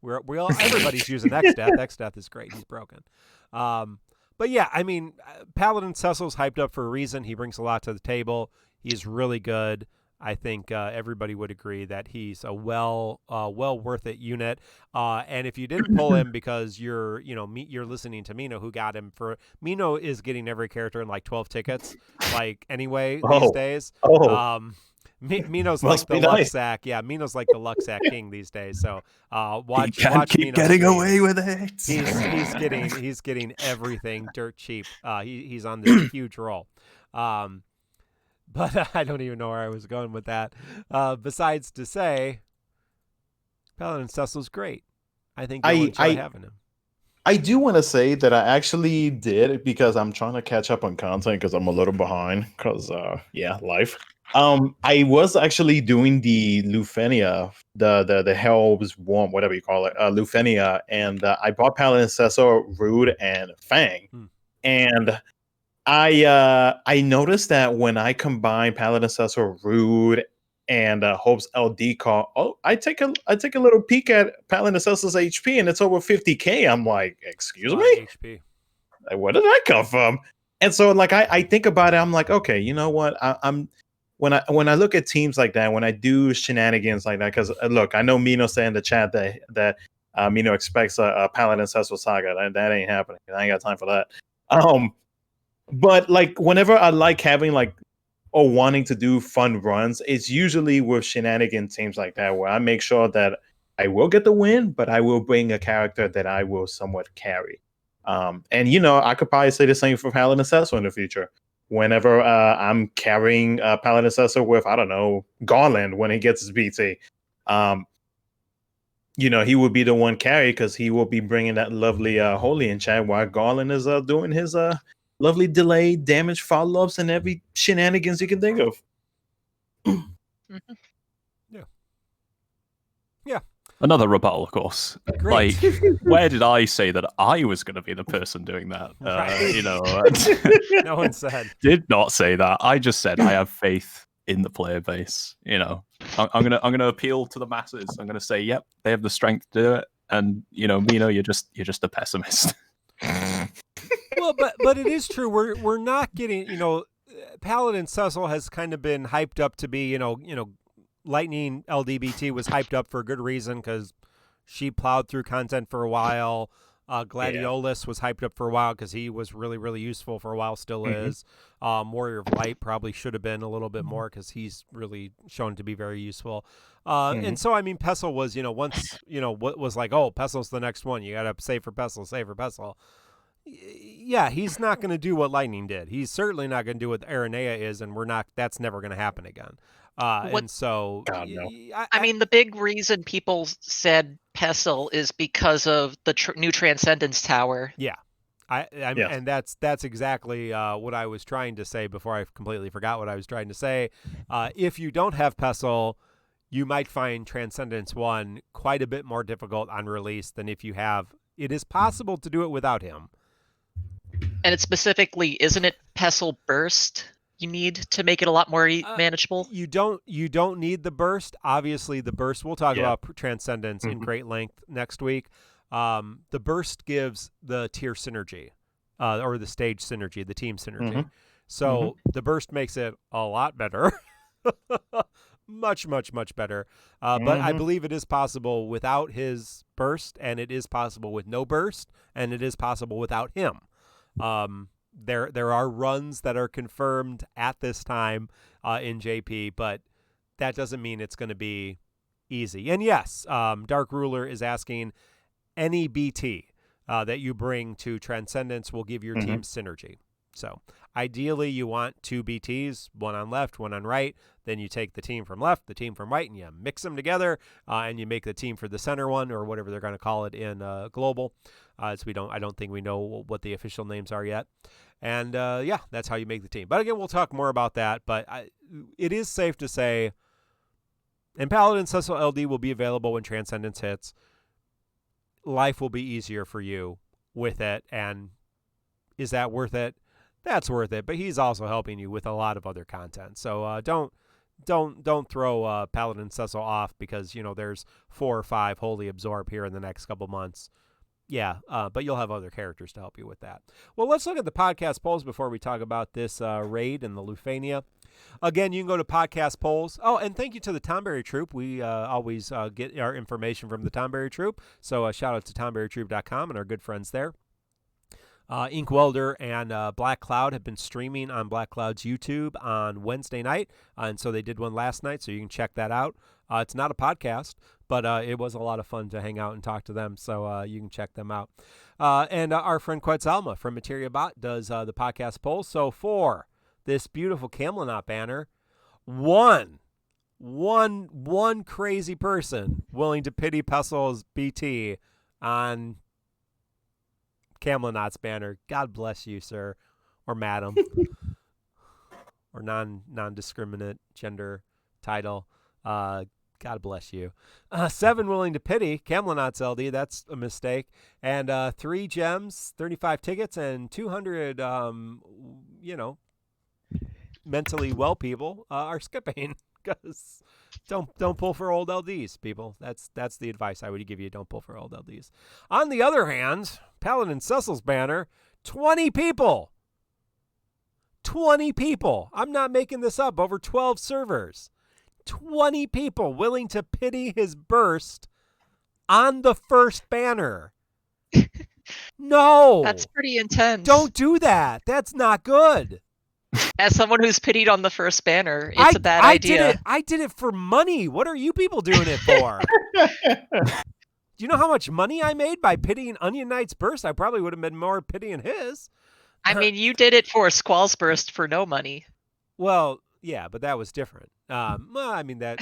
Everybody's using X-Death. X-Death is great. He's broken. But yeah, I mean, Paladin Cecil's hyped up for a reason. He brings a lot to the table. He's really good. I think everybody would agree that he's a well worth it unit. And if you didn't pull him because you're listening to Mino, who got him for Mino is getting every character in like 12 tickets, like anyway these days. Mino's like the luck sack. Yeah, Mino's like the luck sack king these days. So watch. He can't keep Mino getting stream. away with it. He's getting everything dirt cheap. He's on this huge roll. But I don't even know where I was going with that. Besides to say, Paladin Cecil's great. I think you'll enjoy having him. I do want to say that I actually did, because I'm trying to catch up on content because I'm a little behind because, life. I was actually doing the Lufania, the Hell's Warm, whatever you call it, Lufania, and I bought Paladin Cecil, Rude, and Fang. And I noticed that when I combine Paladin Cecil, Rude, and Hope's LD call, I take a little peek at Paladin Cecil's HP, and it's over 50k. I'm like, excuse me, HP. Where did that come from? And so, like, I think about it. I'm like, okay, you know what? I'm when I look at teams like that, when I do shenanigans like that, because look, I know Mino said in the chat that Mino expects a Paladin Cecil saga. That ain't happening. I ain't got time for that. But like whenever I like having or wanting to do fun runs, it's usually with shenanigan teams like that, where I make sure that I will get the win, but I will bring a character that I will somewhat carry. And I could probably say the same for Paladin Cecil in the future. Whenever I'm carrying Paladin Cecil with, I don't know, Garland when he gets his BT, he will be the one carry because he will be bringing that lovely holy in chat while Garland is doing his lovely delay damage follow-ups and every shenanigans you can think of. Yeah. Another rebuttal, of course. Great. Like, where did I say that I was going to be the person doing that? No one said. Did not say that. I just said I have faith in the player base. I'm gonna appeal to the masses. I'm gonna say, yep, they have the strength to do it. And Mino, you're just a pessimist. Well, but it is true. We're not getting, Paladin Cecil has kind of been hyped up to be, Lightning LDBT was hyped up for a good reason because she plowed through content for a while. Gladiolus was hyped up for a while because he was really, really useful for a while, still is. Warrior of Light probably should have been a little bit more because he's really shown to be very useful. And so, I mean, Pestle was, once, what was like, oh, Pestle's the next one. You got to save for Pestle. Yeah, he's not going to do what Lightning did. He's certainly not going to do what Aranea is, and that's never going to happen again. And so, God, no. I mean, the big reason people said Pestle is because of the new Transcendence Tower. Yeah, and that's exactly what I was trying to say before I completely forgot what I was trying to say. If you don't have Pestle, you might find Transcendence 1 quite a bit more difficult on release than if you have. It is possible to do it without him. And it's specifically, isn't it Pestle Burst you need to make it a lot more manageable? You don't need the burst. Obviously, the burst, we'll talk about Transcendence in great length next week. The burst gives the tier synergy, or the stage synergy, the team synergy. So the burst makes it a lot better. Much, much, much better. But I believe it is possible without his burst, and it is possible with no burst, and it is possible without him. there are runs that are confirmed at this time in JP, but that doesn't mean it's going to be easy. And yes, Dark Ruler is asking any BT that you bring to Transcendence will give your team synergy. So ideally, you want 2 BTs, one on left, one on right. Then you take the team from left, the team from right, and you mix them together, and you make the team for the center one, or whatever they're going to call it in Global. So I don't think we know what the official names are yet. And yeah, that's how you make the team. But again, we'll talk more about that. But it is safe to say, and Paladin Cecil LD will be available when Transcendence hits. Life will be easier for you with it, and is that worth it? That's worth it, but he's also helping you with a lot of other content. So don't throw Paladin Cecil off because there's 4 or 5 Holy Absorb here in the next couple months. Yeah, but you'll have other characters to help you with that. Well, let's look at the podcast polls before we talk about this raid and the Lufania. Again, you can go to podcast polls. Oh, and thank you to the Tonberry Troupe. We always get our information from the Tonberry Troupe. So shout out to TonberryTroupe.com and our good friends there. Inkwelder and Black Cloud have been streaming on Black Cloud's YouTube on Wednesday night, and so they did one last night, so you can check that out. It's not a podcast, but it was a lot of fun to hang out and talk to them, so you can check them out. And our friend Quetzalma from Materia Bot does the podcast polls. So for this beautiful Camelot banner, one crazy person willing to pity Pessel's BT on Camelot's banner. God bless you, sir, or madam, or non-discriminate gender title. God bless you. 7 willing to pity Camelot's LD. That's a mistake. And 3 gems, 35 tickets, and 200, mentally well people are skipping because don't pull for old LDs, people. That's the advice I would give you. Don't pull for old LDs. On the other hand, Paladin Cecil's banner, 20 people. 20 people. I'm not making this up. Over 12 servers. 20 people willing to pity his burst on the first banner. No. That's pretty intense. Don't do that. That's not good. As someone who's pitied on the first banner, it's a bad idea. I did it for money. What are you people doing it for? Do you know how much money I made by pitying Onion Knight's burst? I probably would have been more pitying his. I mean, you did it for Squall's burst for no money. Well, yeah, but that was different. Well, I mean, that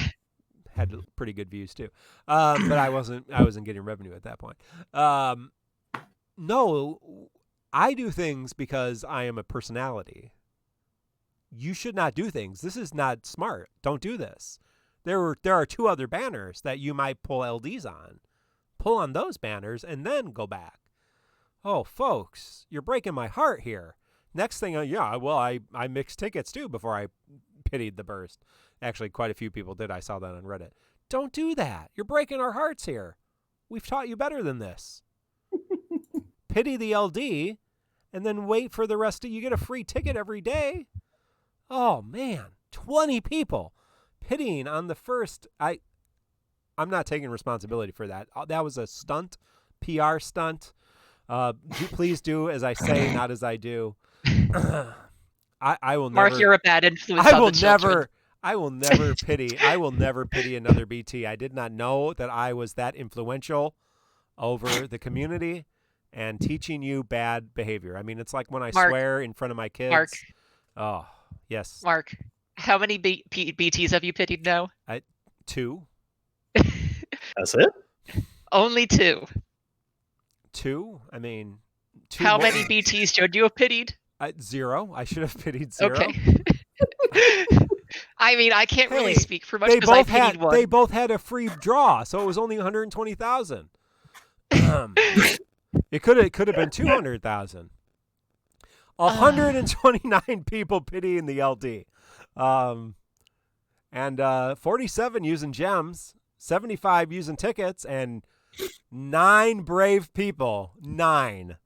had pretty good views too. But I wasn't getting revenue at that point. No, I do things because I am a personality. You should not do things. This is not smart. Don't do this. There are 2 other banners that you might pull LDs on. Pull on those banners and then go back. Oh, folks, you're breaking my heart here. Next thing, I mixed tickets too before I pitied the burst. Actually, quite a few people did. I saw that on Reddit. Don't do that. You're breaking our hearts here. We've taught you better than this. Pity the LD and then wait for the rest of you. Get a free ticket every day. Oh, man. 20 people pitying on the first. I'm not taking responsibility for that. That was a stunt, PR stunt. Please do as I say, not as I do. I will never. Mark, you're a bad influence on the children. I will never pity. I will never pity another BT. I did not know that I was that influential over the community and teaching you bad behavior. I mean, it's like when I swear in front of my kids. Mark. Oh, yes. Mark, how many BTs have you pitied now? 2. That's it? Only 2. 2? I mean, 2 How more. many BTs should you have pitied? 0. I should have pitied 0. Okay. I mean, I can't really speak for much because I pitied 1. They both had a free draw, so it was only 120,000. It could have been 200,000. 129 people pitying the LD. And 47 using gems, 75 using tickets, and 9 brave people. 9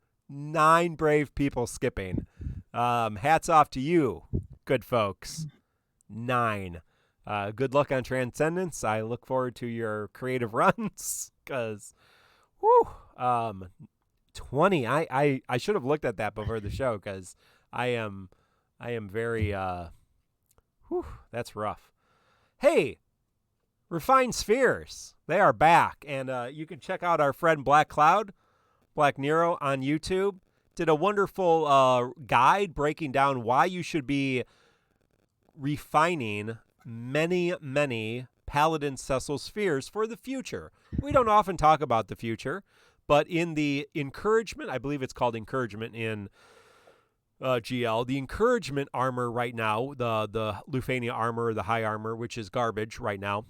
brave people skipping. Hats off to you, good folks. 9. Good luck on Transcendence. I look forward to your creative runs because, 20. I should have looked at that before the show because I am very that's rough. Hey, Refined Spheres, they are back, and you can check out our friend Black Nero on YouTube. Did a wonderful guide breaking down why you should be refining many Paladin Cecil spheres for the future. We don't often talk about the future, but in the encouragement, I believe it's called encouragement in GL, the encouragement armor right now, the Lufania armor, the high armor, which is garbage right now,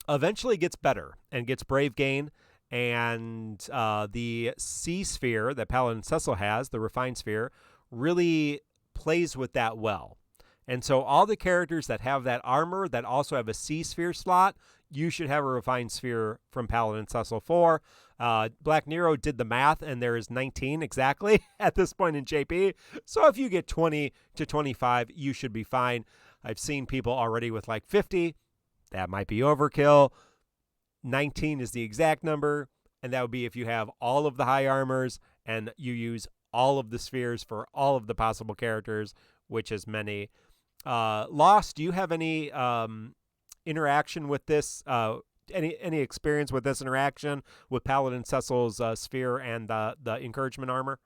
eventually gets better and gets brave gain. And the C sphere that Paladin Cecil has, the refined sphere, really plays with that well. And so all the characters that have that armor that also have a C sphere slot, you should have a refined sphere from Paladin Cecil 4. Black Nero did the math, and there is 19 exactly at this point in JP. So if you get 20 to 25, you should be fine. I've seen people already with like 50. That might be overkill. 19 is the exact number, and that would be if you have all of the high armors and you use all of the spheres for all of the possible characters, which is many. Lost, do you have any interaction with this? Any experience with this interaction with Paladin Cecil's sphere and the encouragement armor?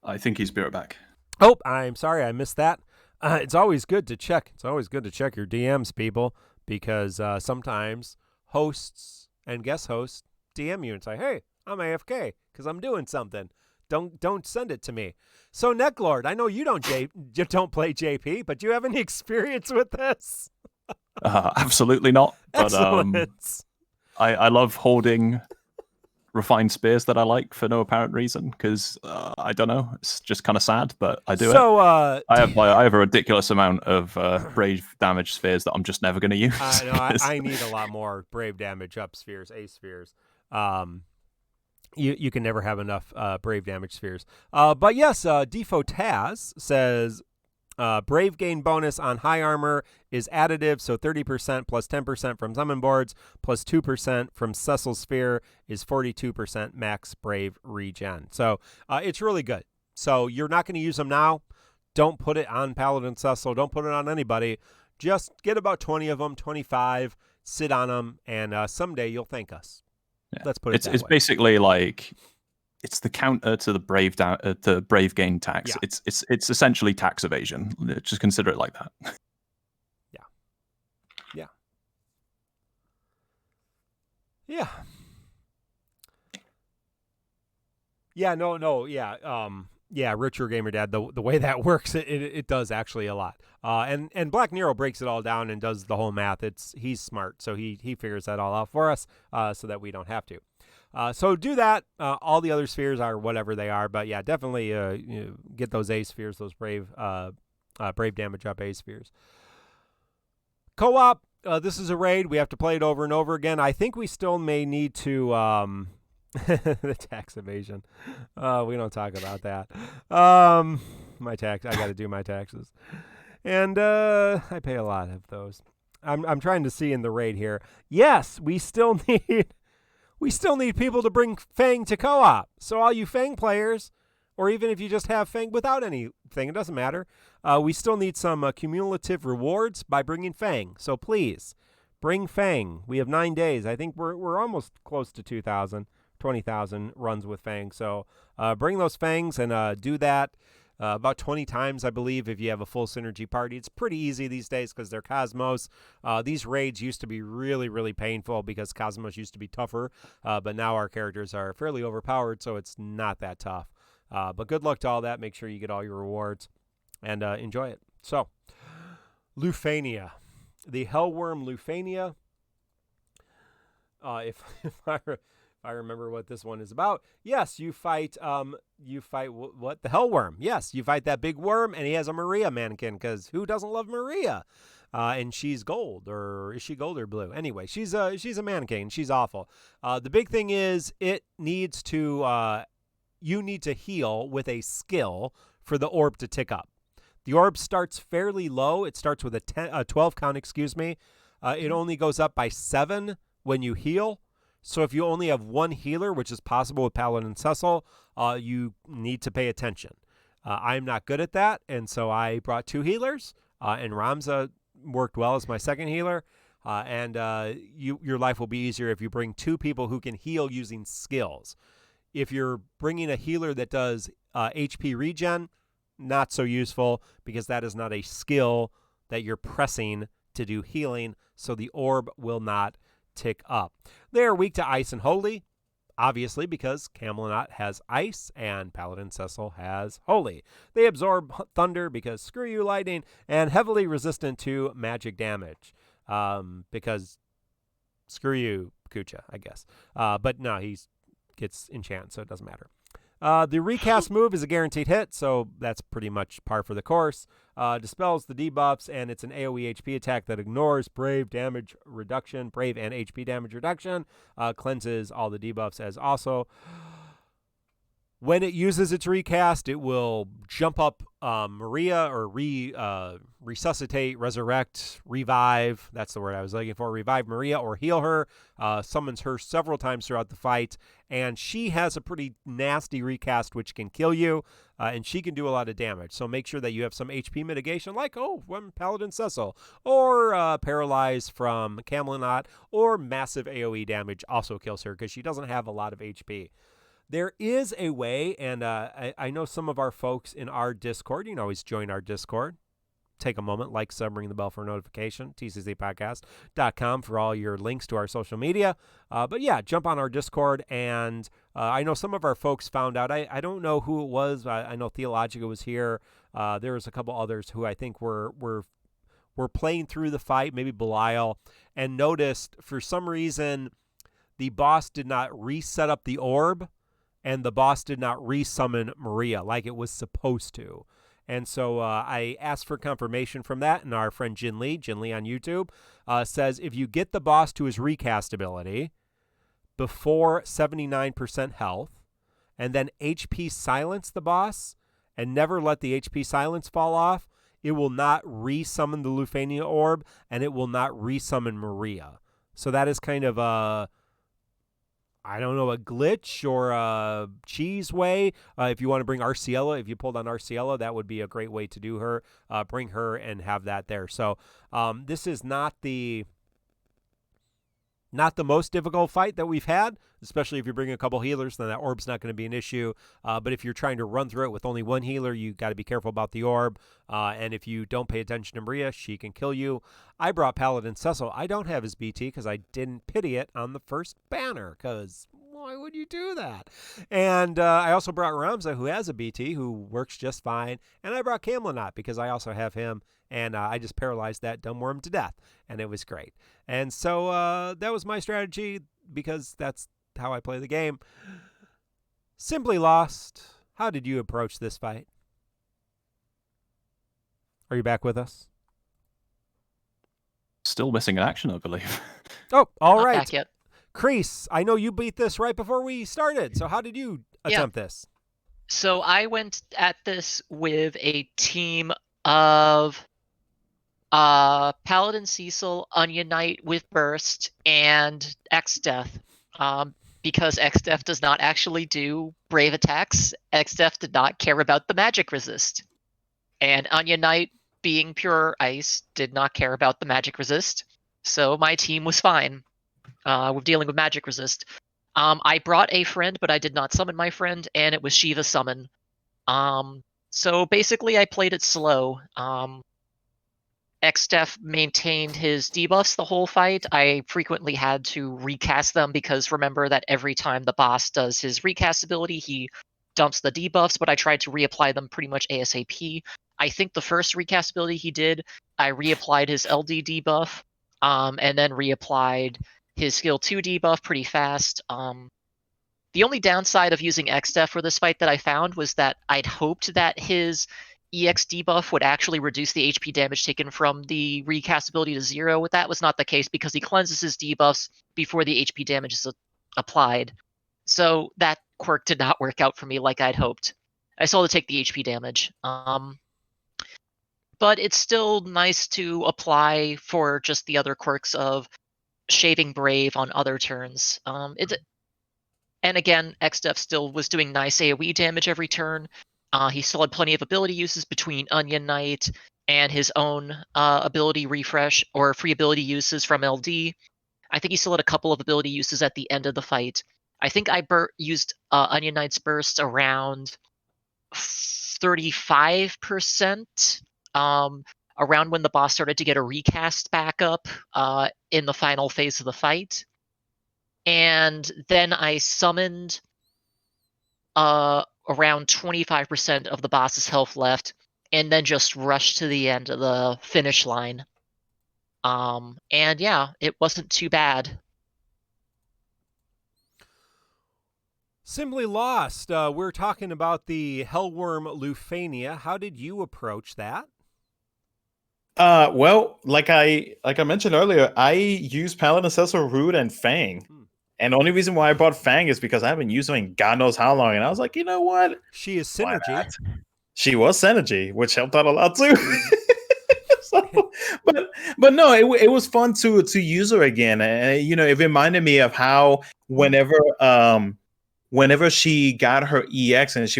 I think he's right back. Oh, I'm sorry, I missed that. It's always good to check. It's always good to check your DMs, people, because sometimes hosts and guest hosts DM you and say, "Hey, I'm AFK because I'm doing something. Don't send it to me." So, Necklord, I know you don't play JP, but do you have any experience with this? Absolutely not. But Excellent. I love holding refined spears that I like for no apparent reason because I don't know, it's just kind of sad, but I do it. I have a ridiculous amount of brave damage spheres that I'm just never going to use. I need a lot more brave damage up spheres, A spheres. You can never have enough brave damage spheres. But yes, Defo Taz says brave gain bonus on high armor is additive, so 30% plus 10% from summon boards plus 2% from Cecil sphere is 42% max brave regen. So it's really good. So you're not going to use them now. Don't put it on Paladin Cecil. Don't put it on anybody. Just get about 20 of them, 25, sit on them, and someday you'll thank us. Yeah. Let's put it that way. It's basically like it's the counter to the brave gain tax. Yeah. It's essentially tax evasion. Just consider it like that. Richer Gamer Dad, the way that works, it does actually a lot. And Black Nero breaks it all down and does the whole math. He's smart, so he figures that all out for us, so that we don't have to. So do that. All the other spheres are whatever they are, but yeah, definitely get those A spheres, those brave damage up A spheres. Co-op. This is a raid. We have to play it over and over again. I think we still may need to the tax evasion. We don't talk about that. My tax. I got to do my taxes, and I pay a lot of those. I'm trying to see in the raid here. Yes, we still need people to bring Fang to co-op. So all you Fang players, or even if you just have Fang without anything, it doesn't matter. We still need some cumulative rewards by bringing Fang. So please, bring Fang. We have 9 days. I think we're almost close to 2,000, 20,000 runs with Fang. So bring those Fangs and do that about 20 times, I believe, if you have a full synergy party. It's pretty easy these days because they're Cosmos. These raids used to be really, really painful because Cosmos used to be tougher, but now our characters are fairly overpowered, so it's not that tough. But good luck to all that. Make sure you get all your rewards and enjoy it. So, Lufania. The Hellworm Lufania. If I remember what this one is about. Yes, you fight what? The Hellworm. Yes, you fight that big worm, and he has a Maria mannequin, because who doesn't love Maria? And she's gold, or is she gold or blue? Anyway, she's a mannequin. She's awful. The big thing is it needs to you need to heal with a skill for the orb to tick up. The orb starts fairly low. It starts with a 12 count, It only goes up by 7 when you heal. So if you only have one healer, which is possible with Paladin Cecil, you need to pay attention. I'm not good at that, and so I brought 2 healers, and Ramza worked well as my second healer. Your life will be easier if you bring 2 people who can heal using skills. If you're bringing a healer that does HP regen, not so useful because that is not a skill that you're pressing to do healing, so the orb will not tick up. They are weak to ice and holy, obviously because Camelot has ice and Paladin Cecil has holy. They absorb thunder because screw you lightning, and heavily resistant to magic damage because screw you Kucha, I guess. But no, he gets enchant, so it doesn't matter. The recast move is a guaranteed hit, so that's pretty much par for the course. Dispels the debuffs, and it's an AoE HP attack that ignores brave damage reduction, brave and HP damage reduction. Cleanses all the debuffs as also. When it uses its recast, it will jump up Maria or resuscitate, resurrect, revive. That's the word I was looking for. Revive Maria or heal her. Summons her several times throughout the fight. And she has a pretty nasty recast which can kill you. And she can do a lot of damage. So make sure that you have some HP mitigation like, from Paladin Cecil. Or Paralyze from Camelot. Or massive AoE damage also kills her because she doesn't have a lot of HP. There is a way, and I know some of our folks in our Discord, you can always join our Discord. Take a moment, like, sub, ring the bell for a notification, tccpodcast.com for all your links to our social media. But yeah, jump on our Discord, and I know some of our folks found out. I don't know who it was. I know Theologica was here. There was a couple others who I think were playing through the fight, maybe Belial, and noticed for some reason the boss did not reset up the orb, and the boss did not resummon Maria like it was supposed to. And so I asked for confirmation from that, and our friend Jin Lee on YouTube, says if you get the boss to his recast ability before 79% health, and then HP silence the boss, and never let the HP silence fall off, it will not resummon the Lufania orb, and it will not resummon Maria. So that is kind of a glitch or a cheese way. If you want to bring Arciella, if you pulled on Arciella, that would be a great way to do her. Bring her and have that there. So this is not the most difficult fight that we've had, especially if you bring a couple healers, then that orb's not going to be an issue. But if you're trying to run through it with only one healer, you got to be careful about the orb. And if you don't pay attention to Maria, she can kill you. I brought Paladin Cecil. I don't have his BT because I didn't pity it on the first banner, because why would you do that? And I also brought Ramza, who has a BT, who works just fine. And I brought Camelot because I also have him. And I just paralyzed that dumb worm to death, and it was great. And so that was my strategy because that's how I play the game. Simply lost. How did you approach this fight? Are you back with us? Still missing in action, I believe. Oh, all Not right. back yet. Keiss, I know you beat this right before we started. So how did you attempt this? So I went at this with a team of Paladin Cecil, Onion Knight with Burst, and X-Death. Because X-Death does not actually do brave attacks, X-Death did not care about the magic resist. And Onion Knight, being pure ice, did not care about the magic resist. So my team was fine with dealing with magic resist. I brought a friend, but I did not summon my friend, and it was Shiva summon. So basically I played it slow. X-Def maintained his debuffs the whole fight. I frequently had to recast them because remember that every time the boss does his recast ability, he dumps the debuffs, but I tried to reapply them pretty much ASAP. I think the first recast ability he did, I reapplied his LD debuff, and then reapplied his skill 2 debuff pretty fast. The only downside of using X-Def for this fight that I found was that I'd hoped that his EX debuff would actually reduce the HP damage taken from the recast ability to 0. That was not the case because he cleanses his debuffs before the HP damage is applied. So that quirk did not work out for me like I'd hoped. I still had to take the HP damage. But it's still nice to apply for just the other quirks of shaving Brave on other turns. And again, XDEF still was doing nice AoE damage every turn. He still had plenty of ability uses between Onion Knight and his own ability refresh or free ability uses from LD. I think he still had a couple of ability uses at the end of the fight. I think I used Onion Knight's Burst around 35%, around when the boss started to get a recast back up in the final phase of the fight. And then I summoned around 25% of the boss's health left, and then just rushed to the end of the finish line. And yeah, it wasn't too bad. Simply Lost. We're talking about the Hellworm Lufania. How did you approach that? Well, like I mentioned earlier, I use Paladin Cecil, Root, and Fang. And the only reason why I bought Fang is because I've been using God knows how long. And I was like, you know what? She is synergy. She was synergy, which helped out a lot too. So, but no, it was fun to use her again. And it reminded me of how whenever she got her EX and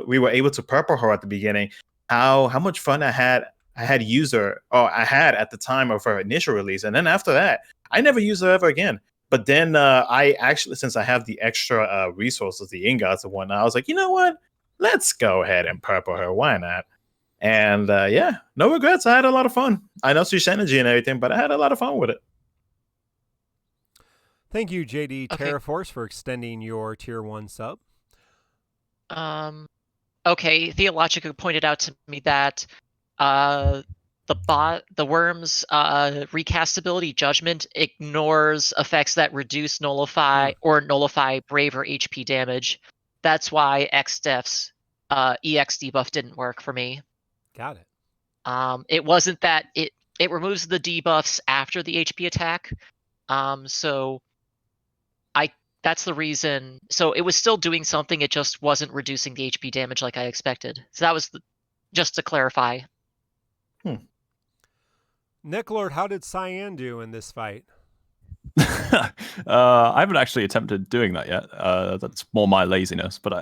we were able to purple her at the beginning, how much fun I had at the time of her initial release. And then after that, I never used her ever again. But then I actually, since I have the extra resources, the ingots and whatnot, I was like, you know what? Let's go ahead and purple her. Why not? And yeah, no regrets. I had a lot of fun. I know she's energy and everything, but I had a lot of fun with it. Thank you, JD Terraforce, for extending your tier 1 sub. Okay, Theologica pointed out to me that the worm's recastability judgment ignores effects that reduce, nullify, or nullify Brave or HP damage. That's why XDEF's EX debuff didn't work for me. Got it. It wasn't that it removes the debuffs after the HP attack. So that's the reason. So it was still doing something. It just wasn't reducing the HP damage like I expected. So that was just to clarify. Necklord, how did Cyan do in this fight? I haven't actually attempted doing that yet. That's more my laziness, but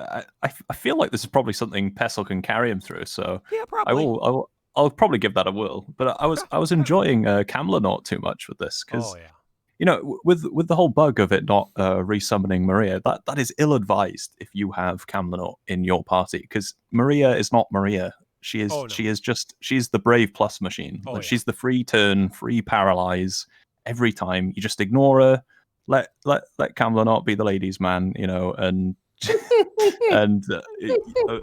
I feel like this is probably something Pestle can carry him through. So yeah, probably. I'll probably give that a whirl. But I was enjoying Camelot too much with this because with the whole bug of it not resummoning Maria, that is ill advised if you have Camelot in your party, because Maria is not Maria. She is she's the Brave Plus machine. She's the free turn, free paralyze. Every time you just ignore her, let Camelot be the ladies' man, and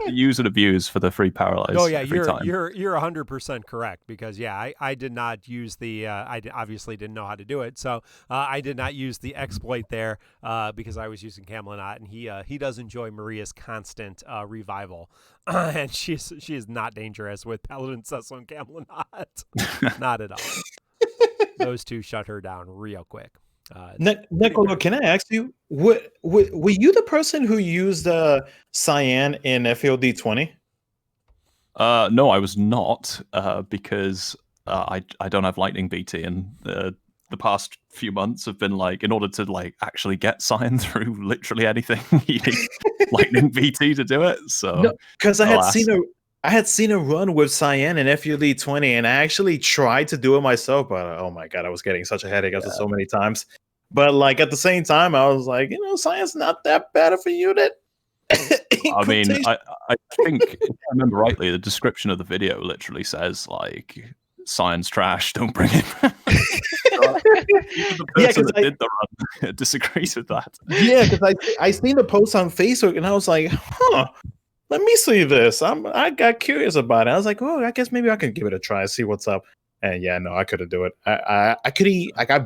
use and abuse for the free paralyze. Oh yeah, every time. you're 100% correct, because I did not use the I obviously didn't know how to do it, so I did not use the exploit there because I was using Camelot, and he does enjoy Maria's constant revival, and she is not dangerous with Paladin Cecil and Camelot, not at all. Those two shut her down real quick. Necco, can I ask you, were you the person who used Cyan in FLD 20? No, I was not, because I don't have Lightning BT, and the past few months have been in order to actually get Cyan through literally anything, you need Lightning BT to do it. So because I had seen a run with Cyan in FUD 20, and I actually tried to do it myself, but oh my god, I was getting such a headache after so many times. But at the same time, I was like, Cyan's not that bad of a unit. I mean, I think if I remember rightly, the description of the video literally says Cyan's trash, don't bring him. Even the person that did the run disagrees with that. Yeah, because I seen the post on Facebook, and I was like, let me see this. I got curious about it. I was like, I guess maybe I can give it a try, see what's up. And yeah, no, I couldn't do it. I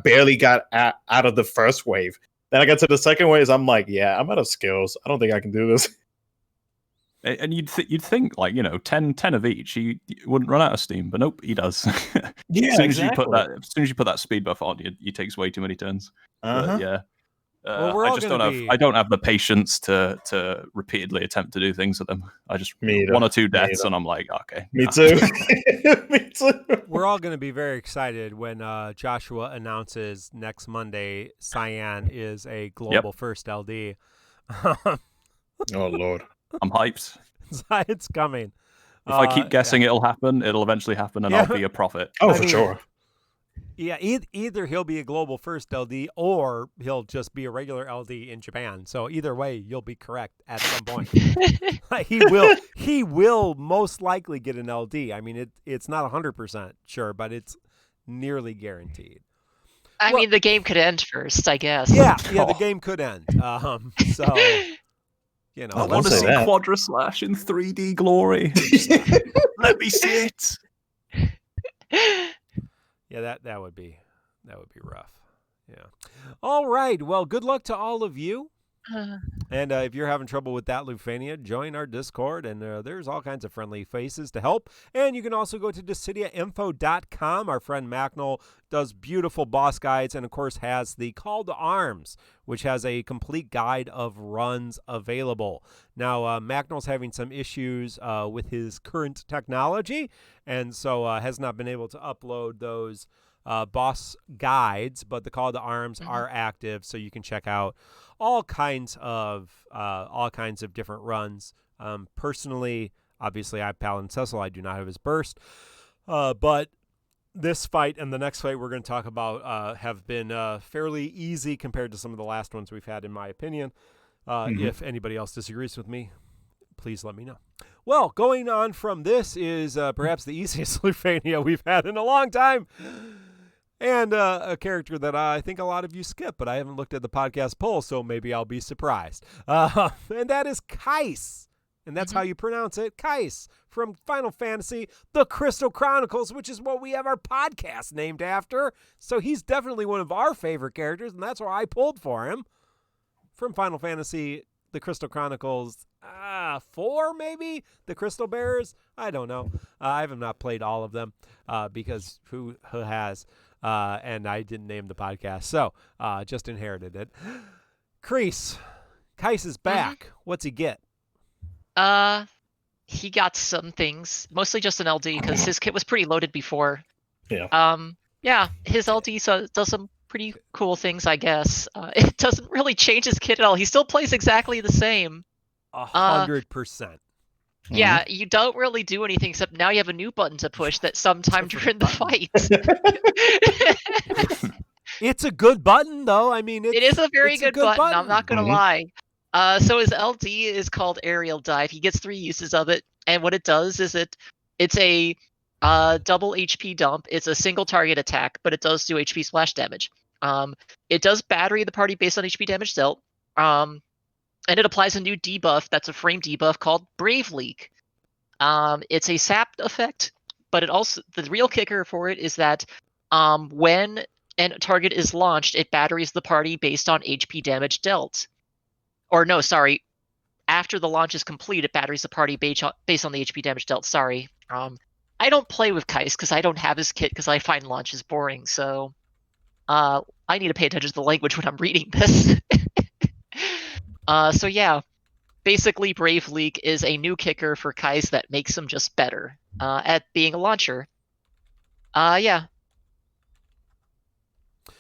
barely got out of the first wave. Then I got to the second wave. I'm like, yeah, I'm out of skills. I don't think I can do this. And you'd think 10 of each, he wouldn't run out of steam, but nope, he does. Yeah, as soon as you put that speed buff on, he takes way too many turns. Uh-huh. But yeah. Well, we're I all just gonna don't be- have. I don't have the patience to repeatedly attempt to do things with them. I just Me either. one or two Me deaths, either. and I'm like, okay. Me nah. too. Me too. We're all going to be very excited when Joshua announces next Monday Cyan is a global first LD. Oh Lord. I'm hyped. It's coming. If I keep guessing it'll happen, it'll eventually happen, and Yeah. I'll be a prophet. Oh, I for mean, sure. Yeah, either he'll be a global first LD or he'll just be a regular LD in Japan. So either way, you'll be correct at some point. He will most likely get an LD. I mean, it's not 100% sure, but it's nearly guaranteed. I mean, the game could end first, I guess. Yeah, the game could end. So you know, Oh, I want to say see that. Quadra Slash in 3D glory. Let me see it. yeah, that would be rough. Yeah. All right. Well, good luck to all of you. And if you're having trouble with that, Lufania, join our Discord, and there's all kinds of friendly faces to help. And you can also go to DissidiaFFOO.com. Our friend Macnol does beautiful boss guides and, of course, has the Call to Arms, which has a complete guide of runs available. Now, Macnol's having some issues with his current technology, and so has not been able to upload those boss guides, but the Call to Arms are active, so you can check out all kinds of different runs. Personally, obviously, I have Paladin Cecil. I do not have his burst, but this fight and the next fight we're going to talk about have been fairly easy compared to some of the last ones we've had, in my opinion. If anybody else disagrees with me, please let me know. Well, going on from this is perhaps the easiest Lufania we've had in a long time. And a character that I think a lot of you skip, but I haven't looked at the podcast poll, so maybe I'll be surprised. And that is Keiss. And that's how you pronounce it, Keiss, from Final Fantasy, The Crystal Chronicles, which is what we have our podcast named after. So he's definitely one of our favorite characters, and that's why I pulled for him. From Final Fantasy, The Crystal Chronicles 4, maybe? The Crystal Bearers? I don't know. I have not played all of them because who has? And I didn't name the podcast, so just inherited it. Keiss is back. What's he get? He got some things, mostly just an LD because his kit was pretty loaded before. Yeah. Yeah, his LD does some pretty cool things, I guess. It doesn't really change his kit at all. He still plays exactly the same. 100%. Yeah, you don't really do anything except now you have a new button to push that sometime during the fight. It's a good button, though. I mean, it is a very good button. button. I'm not going to lie. So his LD is called Aerial Dive. He gets 3 uses of it, and what it does is it's a double HP dump. It's a single target attack, but it does do HP splash damage. It does battery the party based on HP damage dealt. And it applies a new debuff that's a frame debuff called Brave Leak. It's a sap effect, but it also the real kicker for it is that when a target is launched, it batteries the party based on HP damage dealt. Or no, sorry. After the launch is complete, it batteries the party based on the HP damage dealt. Sorry. I don't play with Keiss because I don't have his kit because I find launches boring. So I need to pay attention to the language when I'm reading this. So yeah, basically Brave Leak is a new kicker for Keiss that makes him just better at being a launcher. Yeah.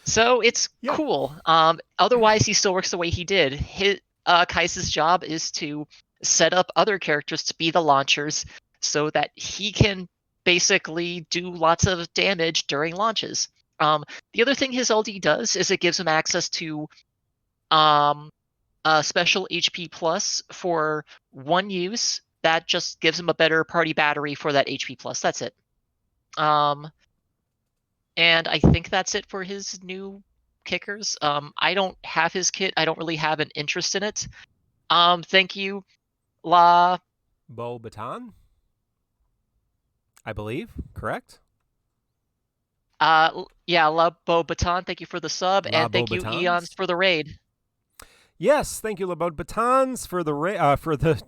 So it's cool. Otherwise, he still works the way he did. Keiss's job is to set up other characters to be the launchers so that he can basically do lots of damage during launches. The other thing his LD does is it gives him access to special HP plus for 1 use. That just gives him a better party battery for that HP plus. That's it. And I think that's it for his new kickers. I don't have his kit. I don't really have an interest in it. Thank you, La Bo-Batan, I believe, correct? Yeah, La Bo-Batan, thank you for the sub, and thank you, Eons, for the raid. Yes, thank you, La Bo-Batans, for the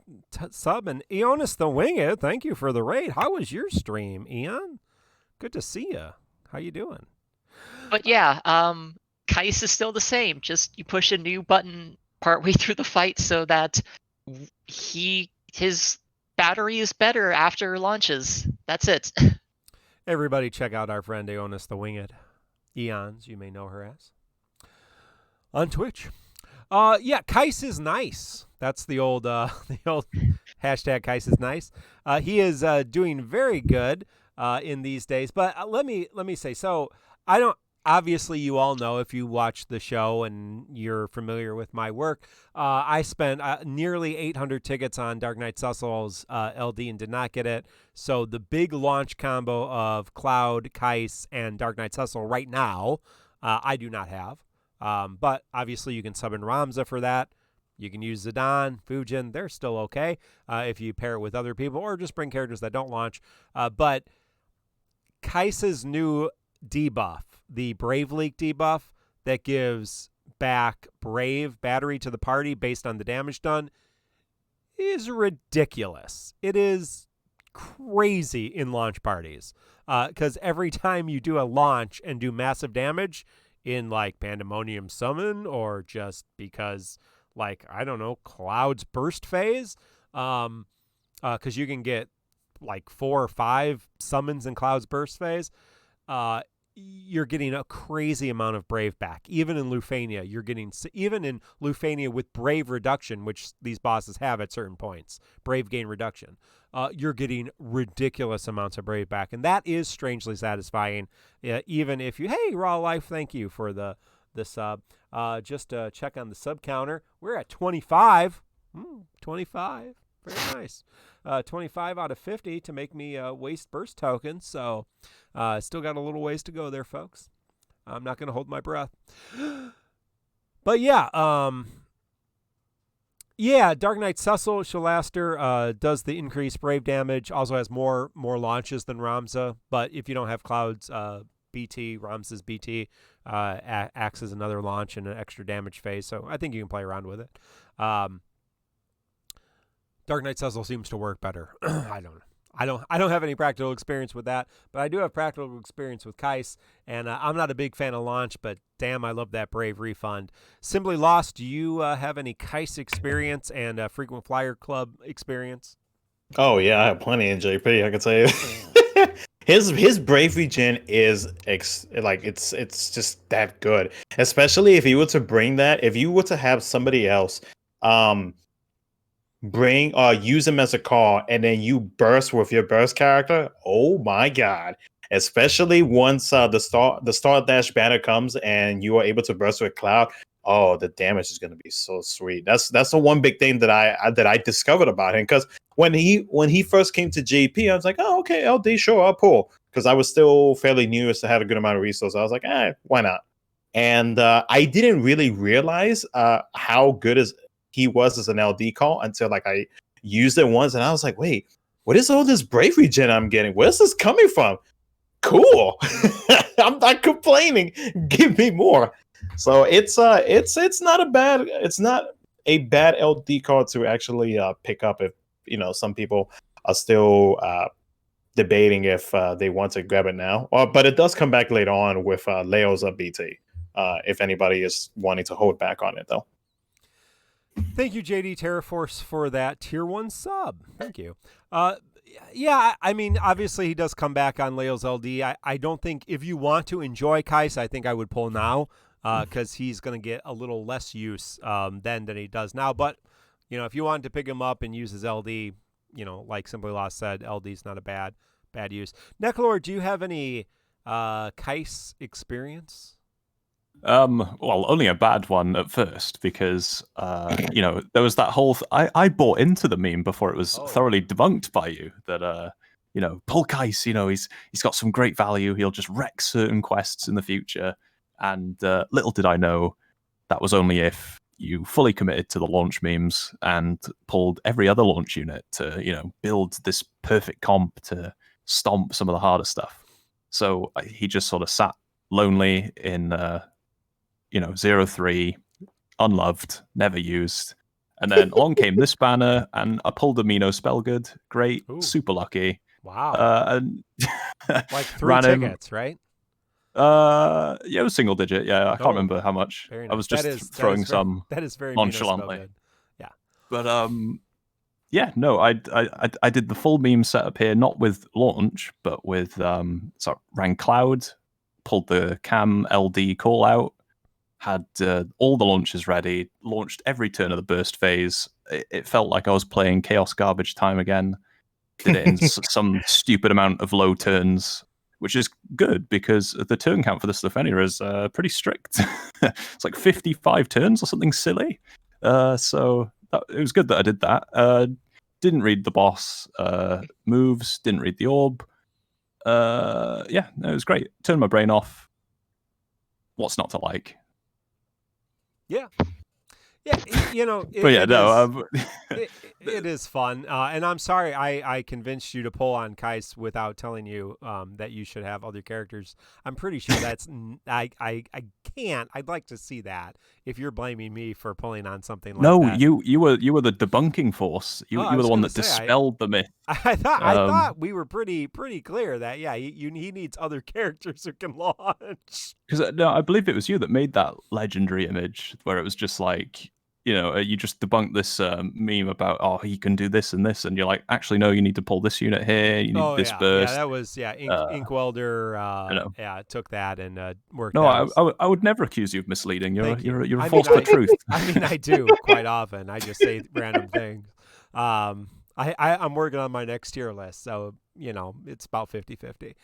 sub, and Eonis the Winged, thank you for the raid. How was your stream, Eon? Good to see you. How you doing? But yeah, Keiss is still the same. Just you push a new button partway through the fight so that his battery is better after launches. That's it. Everybody check out our friend Aonis the Winged. Eons, you may know her as. On Twitch. Yeah, Keiss is nice. That's the old hashtag Keiss is nice. He is doing very good in these days. But let me say, so I don't. Obviously, you all know if you watch the show and you're familiar with my work. I spent nearly 800 tickets on Dark Knight Cecil's LD and did not get it. So the big launch combo of Cloud, Keiss, and Dark Knight Cecil right now, I do not have. But obviously, you can sub in Ramza for that. You can use Zidane, Fujin. They're still okay if you pair it with other people or just bring characters that don't launch. But Keiss's new debuff, the Brave Leak debuff that gives back Brave battery to the party based on the damage done, is ridiculous. It is crazy in launch parties because every time you do a launch and do massive damage in like Pandemonium Summon or just because like, I don't know, Cloud's Burst Phase, because you can get like 4 or 5 summons in Cloud's Burst Phase, you're getting a crazy amount of Brave back. Even in Lufania, even in Lufania with Brave reduction, which these bosses have at certain points, Brave gain reduction, you're getting ridiculous amounts of Brave back. And that is strangely satisfying, even if you, hey, Raw Life, thank you for the sub. Just check on the sub counter. We're at 25. 25. Very nice. 25 out of 50 to make me waste burst tokens. So still got a little ways to go there, folks. I'm not going to hold my breath. But yeah, Dark Knight Cecil, Shalaster does the increased Brave damage. Also has more launches than Ramza. But if you don't have Cloud's BT, Ramza's BT acts as another launch and an extra damage phase. So I think you can play around with it. Dark Knight Cecil seems to work better. I don't have any practical experience with that, but I do have practical experience with Keiss, and I'm not a big fan of launch, but damn, I love that Brave refund. Simply Lost, do you have any Keiss experience and frequent flyer club experience? Oh yeah, I have plenty in JP. I can tell you. His Brave regen is it's just that good. Especially if you were to bring that, if you were to have somebody else, use him as a call and then you burst with your burst character. Oh my god. Especially once the star dash banner comes and you are able to burst with Cloud. Oh, the damage is going to be so sweet. That's the one big thing that I discovered about him, because when he first came to JP, I was like, oh, okay, LD, sure, I'll pull, because I was still fairly new, as to had a good amount of resources. I was like, why not? And I didn't really realize how good he was as an LD call until like I used it once, and I was like, wait, what is all this Brave regen I'm getting? Where's this coming from? Cool. I'm not complaining. Give me more. So it's not a bad LD card to actually pick up if some people are still debating if they want to grab it now. But it does come back later on with Leo's BT. If anybody is wanting to hold back on it though. Thank you, JD Terraforce, for that tier 1 sub. Thank you. Yeah, I mean, obviously he does come back on Leo's LD. I don't think, if you want to enjoy Keiss, I think I would pull now, because he's going to get a little less use than he does now. But, if you wanted to pick him up and use his LD, like Simply Lost said, LD's not a bad use. Necklord, do you have any Keiss experience? Well, only a bad one at first, because there was that whole I bought into the meme before it was thoroughly debunked by you that pull Keiss, he's got some great value, he'll just wreck certain quests in the future, and little did I know that was only if you fully committed to the launch memes and pulled every other launch unit to build this perfect comp to stomp some of the harder stuff. So he just sort of sat lonely in 0-3, unloved, never used. And then along came this banner, and I pulled Amino Spellgood. Great. Ooh. Super lucky. Wow. And like 3 tickets, right? Yeah, it was single digit. Yeah, I can't remember how much. Very I was nice. just throwing some That is very nonchalantly. Minospoken. Yeah. But yeah, no, I did the full meme setup here, not with launch, but with ran cloud, pulled the cam LD call out, had all the launches ready, launched every turn of the burst phase. It felt like I was playing Chaos Garbage Time again. Did it in some stupid amount of low turns, which is good because the turn count for this Lufania is pretty strict. It's like 55 turns or something silly. So it was good that I did that. Didn't read the boss moves, didn't read the orb. Yeah, no, it was great. Turned my brain off. What's not to like? Yeah. Yeah, it is fun, and I'm sorry I convinced you to pull on Keiss without telling you that you should have other characters. I'm pretty sure that's I can't. I'd like to see that if you're blaming me for pulling on something like that. No, you were the debunking force. You were the one that dispelled the myth. I thought we were pretty clear that he needs other characters who can launch. Because no, I believe it was you that made that legendary image where it was just like, you just debunked this meme about, he can do this and this, and you're like, actually no, you need to pull this unit here, you need this burst. Yeah, that was Inkwelder. Took that and worked. No, I would never accuse you of misleading. You're a force for truth. I mean, I do quite often. I just say random things. I'm working on my next tier list, so it's about 50-50.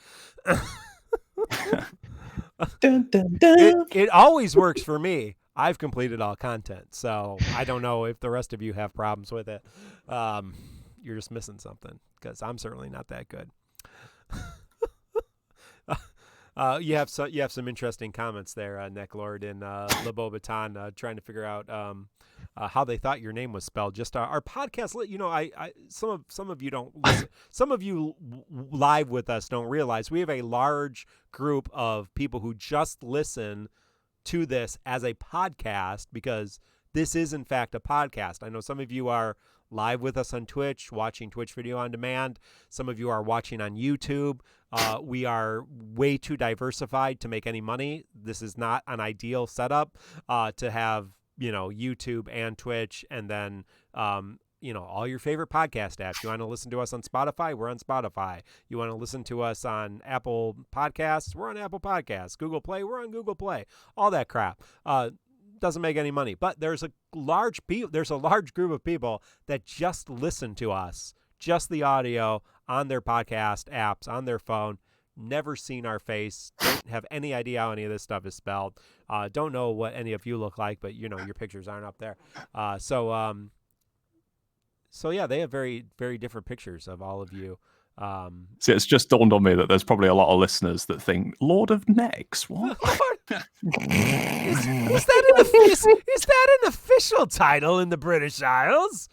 Dun, dun, dun. It always works for me. I've completed all content, so I don't know if the rest of you have problems with it. You're just missing something because I'm certainly not that good. You have some interesting comments there, Necklord and Lebobaton, trying to figure out how they thought your name was spelled. Just our podcast, some of you don't listen. Some of you live with us don't realize we have a large group of people who just listen to this as a podcast because this is in fact a podcast. I know some of you are live with us on Twitch, watching Twitch video on demand. Some of you are watching on YouTube. We are way too diversified to make any money. This is not an ideal setup to have, YouTube and Twitch and then, all your favorite podcast apps. You want to listen to us on Spotify? We're on Spotify. You want to listen to us on Apple Podcasts? We're on Apple Podcasts. Google Play? We're on Google Play. All that crap. Doesn't make any money. But there's a large group of people that just listen to us, just the audio on their podcast apps, on their phone, never seen our face, don't have any idea how any of this stuff is spelled, don't know what any of you look like, but your pictures aren't up there. So yeah, they have very, very different pictures of all of you. See, it's just dawned on me that there's probably a lot of listeners that think Lord of Necks. What? Is that an official title in the British Isles?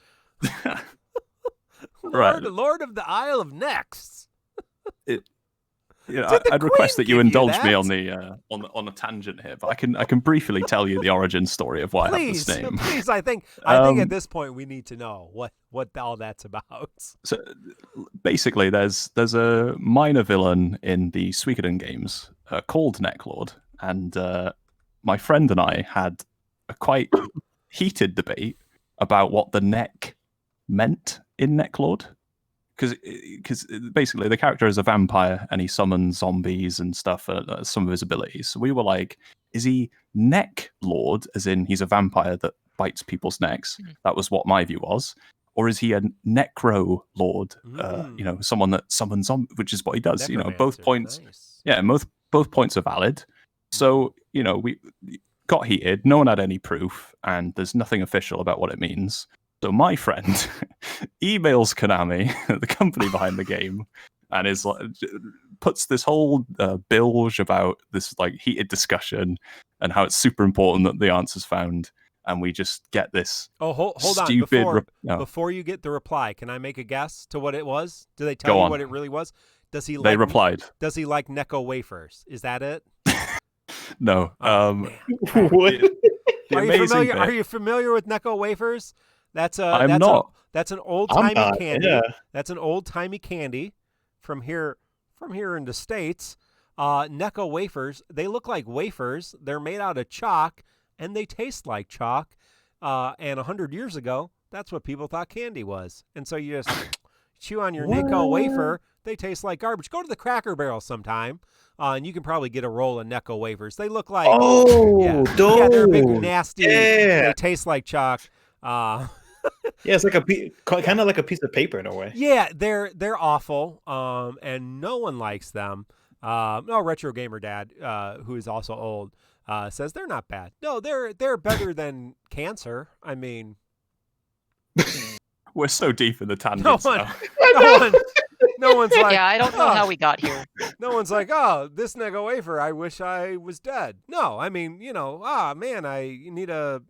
Right. Lord of the Isle of Necks. I'd request that you indulge me on the tangent here, but I can briefly tell you the origin story of why I have this name. Please, I think at this point we need to know what all that's about. So basically, there's a minor villain in the Suikoden games called Necklord, and my friend and I had a quite heated debate about what the neck meant in Necklord. Because basically the character is a vampire and he summons zombies and stuff, some of his abilities. So we were like, is he neck lord, as in he's a vampire that bites people's necks? That was what my view was. Or is he a necro lord, someone that summons zombies, which is what he does. Both points. Nice. Yeah, both points are valid. So, we got heated. No one had any proof and there's nothing official about what it means. So my friend emails Konami, the company behind the game, and is like, puts this whole bilge about this like heated discussion and how it's super important that the answer's found, and we just get this. Oh, hold stupid on! Before you get the reply, can I make a guess to what it was? Do they tell you what it really was? They replied. Does he like Necco Wafers? Is that it? No. What? Are you familiar with Necco Wafers? That's an old timey candy. Yeah. That's an old timey candy from here in the States. Necco Wafers, they look like wafers. They're made out of chalk, and they taste like chalk. And 100 years ago, that's what people thought candy was. And so you just chew on your Necco wafer. They taste like garbage. Go to the Cracker Barrel sometime, and you can probably get a roll of Necco Wafers. They look like dude. Yeah, they're big, nasty. Yeah. They taste like chalk. Yeah, it's like kind of like a piece of paper in a way. Yeah, they're awful, and no one likes them. No, Retro Gamer Dad, who is also old, says they're not bad. No, they're better than cancer. I mean, We're so deep in the tangents now. no one's like, Yeah, I don't know how we got here. no one's like, oh, this Necco wafer, I wish I was dead. No, I mean, man, I need a,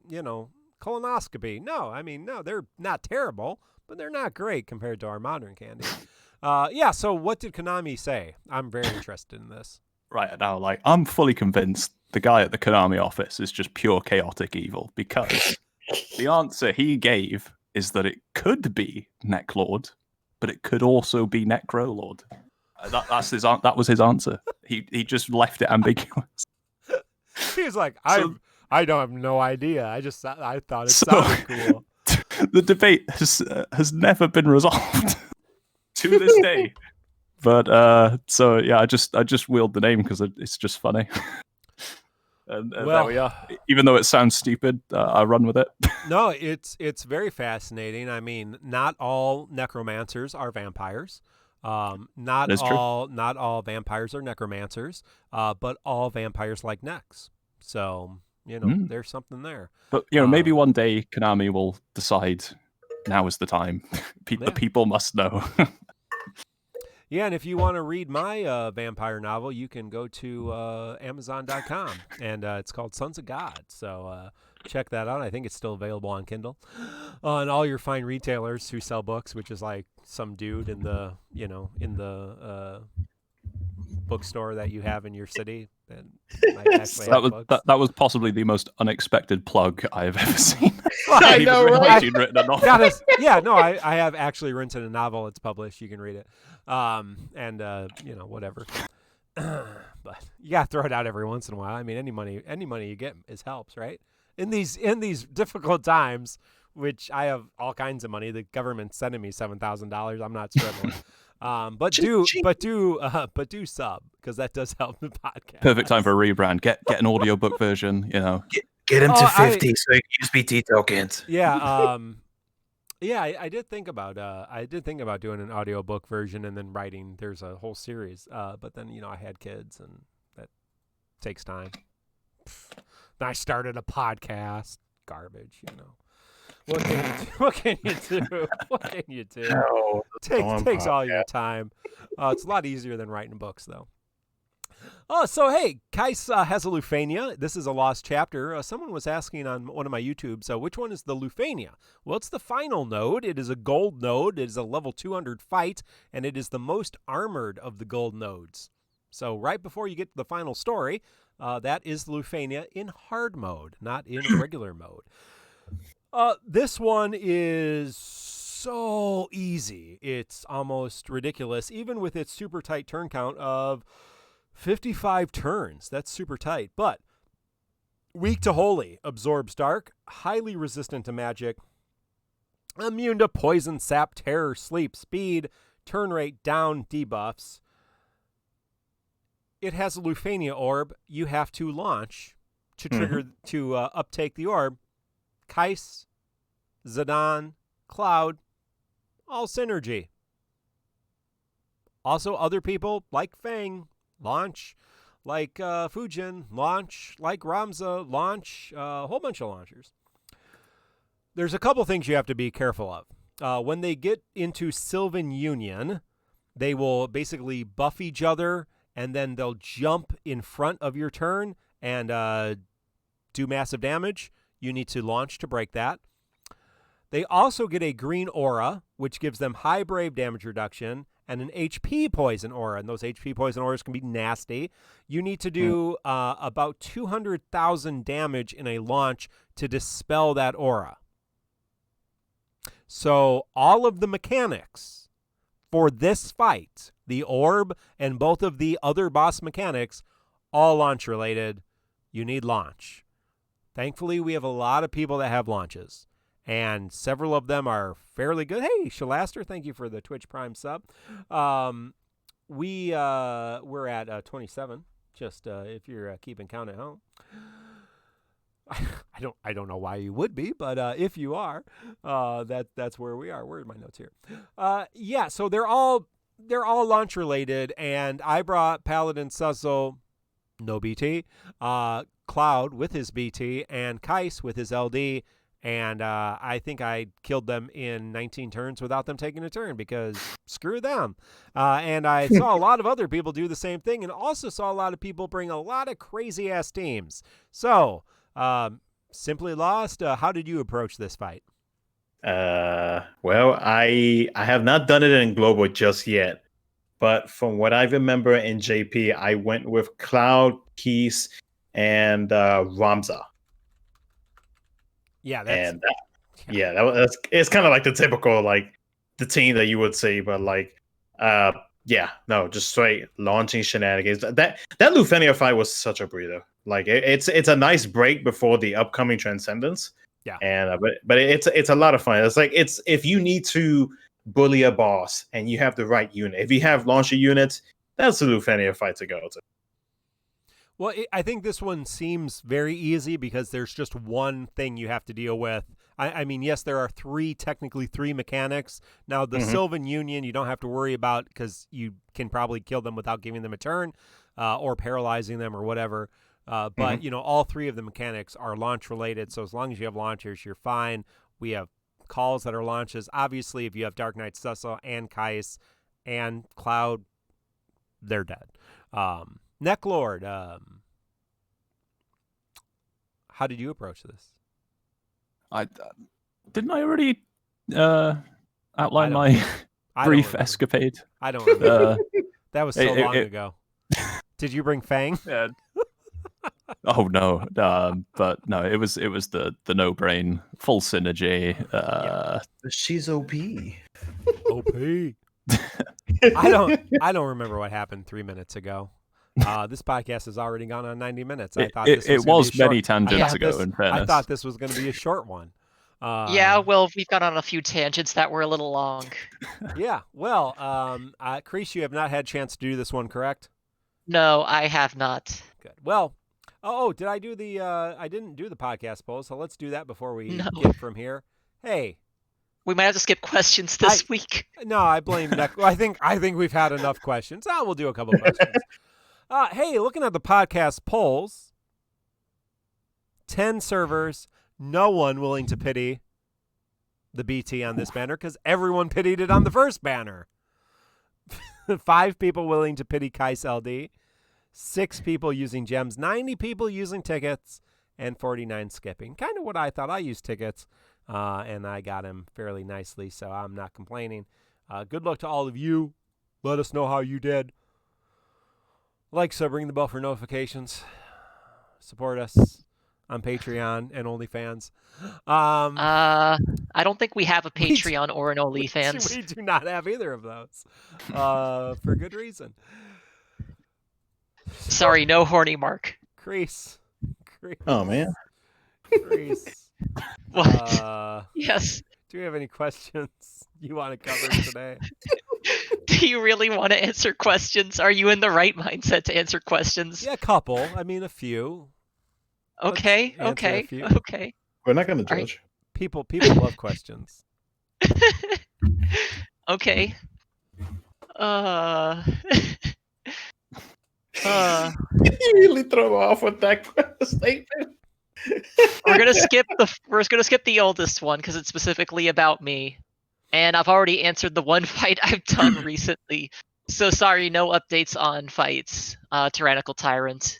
colonoscopy. No, I mean, no, they're not terrible, but they're not great compared to our modern candy. So what did Konami say? I'm very interested in this. Right now, I'm fully convinced the guy at the Konami office is just pure chaotic evil, because the answer he gave is that it could be Necklord, but it could also be Necrolord. That was his answer. He just left it ambiguous. He's like, I don't have no idea. I thought it sounded cool. The debate has never been resolved to this day. But I just wheeled the name because it's just funny. And there we are. Even though it sounds stupid, I run with it. No, it's very fascinating. I mean, not all necromancers are vampires. Not all vampires are necromancers. But all vampires like necks. So there's something there. But maybe one day Konami will decide now is the time. The people must know. Yeah, and if you want to read my vampire novel, you can go to Amazon.com, and it's called Sons of God. So check that out. I think it's still available on Kindle. And all your fine retailers who sell books, which is like some dude in the bookstore that you have in your city. And that was possibly the most unexpected plug I have ever seen. I know, right? You'd written a novel. I have actually written a novel. It's published. You can read it. Whatever. But you gotta throw it out every once in a while. I mean, any money you get helps, right? In these difficult times, which I have all kinds of money. The government's sending me $7,000. I'm not struggling. But do sub, because that does help the podcast. Perfect time for a rebrand. Get an audiobook version. Get him to 50 so you can use BT tokens. Yeah. I did think about doing an audiobook version and then writing. There's a whole series. But then I had kids, and that takes time. Then I started a podcast. Garbage. What can you do? What can you do? No, Takes all your time. It's a lot easier than writing books, though. So hey, Keiss has a Lufania. This is a lost chapter. Someone was asking on one of my YouTubes, which one is the Lufania? Well, it's the final node. It is a gold node. It is a level 200 fight, and it is the most armored of the gold nodes. So right before you get to the final story, that is the Lufania in hard mode, not in regular mode. This one is so easy. It's almost ridiculous, even with its super tight turn count of 55 turns. That's super tight. But weak to holy, absorbs dark, highly resistant to magic, immune to poison, sap, terror, sleep, speed, turn rate down, debuffs. It has a Lufania orb. You have to launch to trigger to uptake the orb. Keiss, Zidane, Cloud, all synergy. Also, other people like Fang launch, like Fujin launch, like Ramza launch, a whole bunch of launchers. There's a couple things you have to be careful of. When they get into Sylvan Union, they will basically buff each other, and then they'll jump in front of your turn and do massive damage. You need to launch to break that. They also get a green aura, which gives them high brave damage reduction, and an HP poison aura. And those HP poison auras can be nasty. You need to do about 200,000 damage in a launch to dispel that aura. So all of the mechanics for this fight the orb, and both of the other boss mechanics, all launch related. You need launch. Thankfully, we have a lot of people that have launches, and several of them are fairly good. Hey, Shalaster, thank you for the Twitch Prime sub. We're at 27. Just if you're keeping count at home. I don't know why you would be, but if you are, that's where we are. Where are my notes here? Yeah, so they're all launch related, and I brought Paladin Cecil, no BT, Cloud with his BT, and Keiss with his LD. And I think I killed them in 19 turns without them taking a turn because screw them. And I saw a lot of other people do the same thing, and also saw a lot of people bring a lot of crazy-ass teams. So, Simply Lost, how did you approach this fight? Well, I have not done it in Global just yet. But from what I remember in JP, I went with Cloud, Keiss, and Ramza. Yeah, it's kind of like the typical like the team that you would see, but like just straight launching shenanigans. That Lufania fight was such a breather. Like it's a nice break before the upcoming Transcendence. Yeah, and but it's a lot of fun. It's like if you need to bully a boss and you have the right unit, if you have launcher units, that's the Lufania fight to go to. Well, I think this one seems very easy because there's just one thing you have to deal with. I mean, yes, there are technically three mechanics. Now, the Sylvan Union, you don't have to worry about because you can probably kill them without giving them a turn or paralyzing them or whatever. But, all three of the mechanics are launch related. So as long as you have launchers, you're fine. We have calls that are launches. Obviously, if you have Dark Knight Cecil and Keiss and Cloud, they're dead. Necklord, how did you approach this? Didn't I already outline my brief escapade? I don't remember. That was so long ago. Did you bring Fang? Yeah. Oh no, but no, it was the no brain, full synergy. She's OP. OP. I don't remember what happened 3 minutes ago. This podcast has already gone on 90 minutes. I thought it was many tangents ago. In fairness, I thought this was going to be a short one. Yeah, well, we've gone on a few tangents that were a little long. Yeah, well, Keiss, you have not had a chance to do this one, correct? No, I have not. Good. Well, did I do the? I didn't do the podcast poll, so let's do that before we get from here. Hey. We might have to skip questions this week. No, I blame Necco. I think we've had enough questions. We'll do a couple of questions. Hey, looking at the podcast polls, 10 servers, no one willing to pity the BT on this banner because everyone pitied it on the first banner. 5 people willing to pity Keiss LD, 6 people using gems, 90 people using tickets, and 49 skipping. Kind of what I thought. I used tickets, and I got him fairly nicely, so I'm not complaining. Good luck to all of you. Let us know how you did. Ring the bell for notifications. Support us on Patreon and OnlyFans. I don't think we have a Patreon or an OnlyFans. We do not have either of those. For good reason. Sorry, no horny Mark. Keiss. Oh man. Keiss. What? Yes. Do you have any questions you want to cover today? Do you really want to answer questions? Are you in the right mindset to answer questions? Yeah, a couple. I mean, a few. Okay. We're not going to judge. Right. People love questions. Okay. You really throw off with that statement. We're gonna skip the oldest one because it's specifically about me, and I've already answered the one fight I've done recently. So sorry, no updates on fights. Tyrannical Tyrant.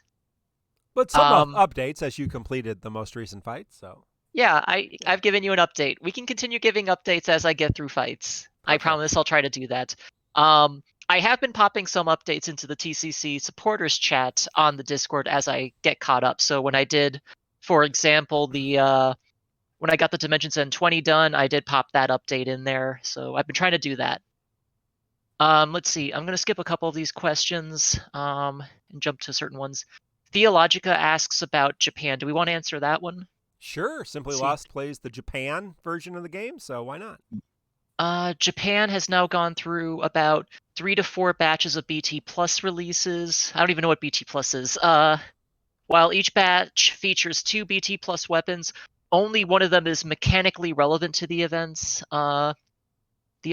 But some updates as you completed the most recent fight. So yeah, I've given you an update. We can continue giving updates as I get through fights. Okay. I promise I'll try to do that. I have been popping some updates into the TCC supporters chat on the Discord as I get caught up. So when I did, for example, when I got the Dimensions End 20 done, I did pop that update in there. So I've been trying to do that. Let's see. I'm going to skip a couple of these questions and jump to certain ones. Theologica asks about Japan. Do we want to answer that one? Sure. Simply Lost plays the Japan version of the game, so why not? Japan has now gone through about 3 to 4 batches of BT Plus releases. I don't even know what BT Plus is. While each batch features 2 BT Plus weapons, only one of them is mechanically relevant to the events. The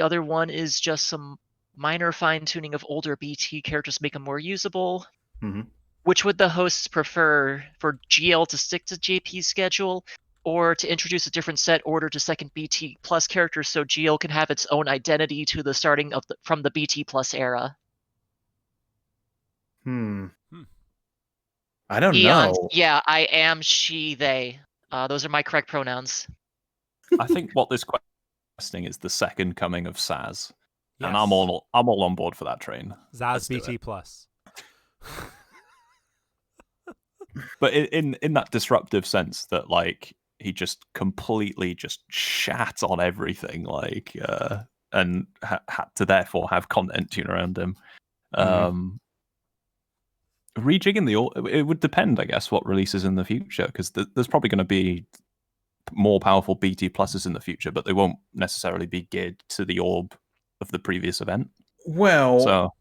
other one is just some minor fine-tuning of older BT characters to make them more usable. Mm-hmm. Which would the hosts prefer, for GL to stick to JP's schedule, or to introduce a different set order to second BT Plus characters so GL can have its own identity to the starting of from the BT Plus era? I don't know. Yeah, I am, she, they. Those are my correct pronouns. I think what this questioning is the second coming of Saz. Yes. And I'm all on board for that train. Zaz BT Plus. But in that disruptive sense that like he just completely just shat on everything, like and had to therefore have content tune around him. Rejigging it would depend, I guess, what releases in the future, because there's probably going to be more powerful BT pluses in the future, but they won't necessarily be geared to the orb of the previous event. Well, so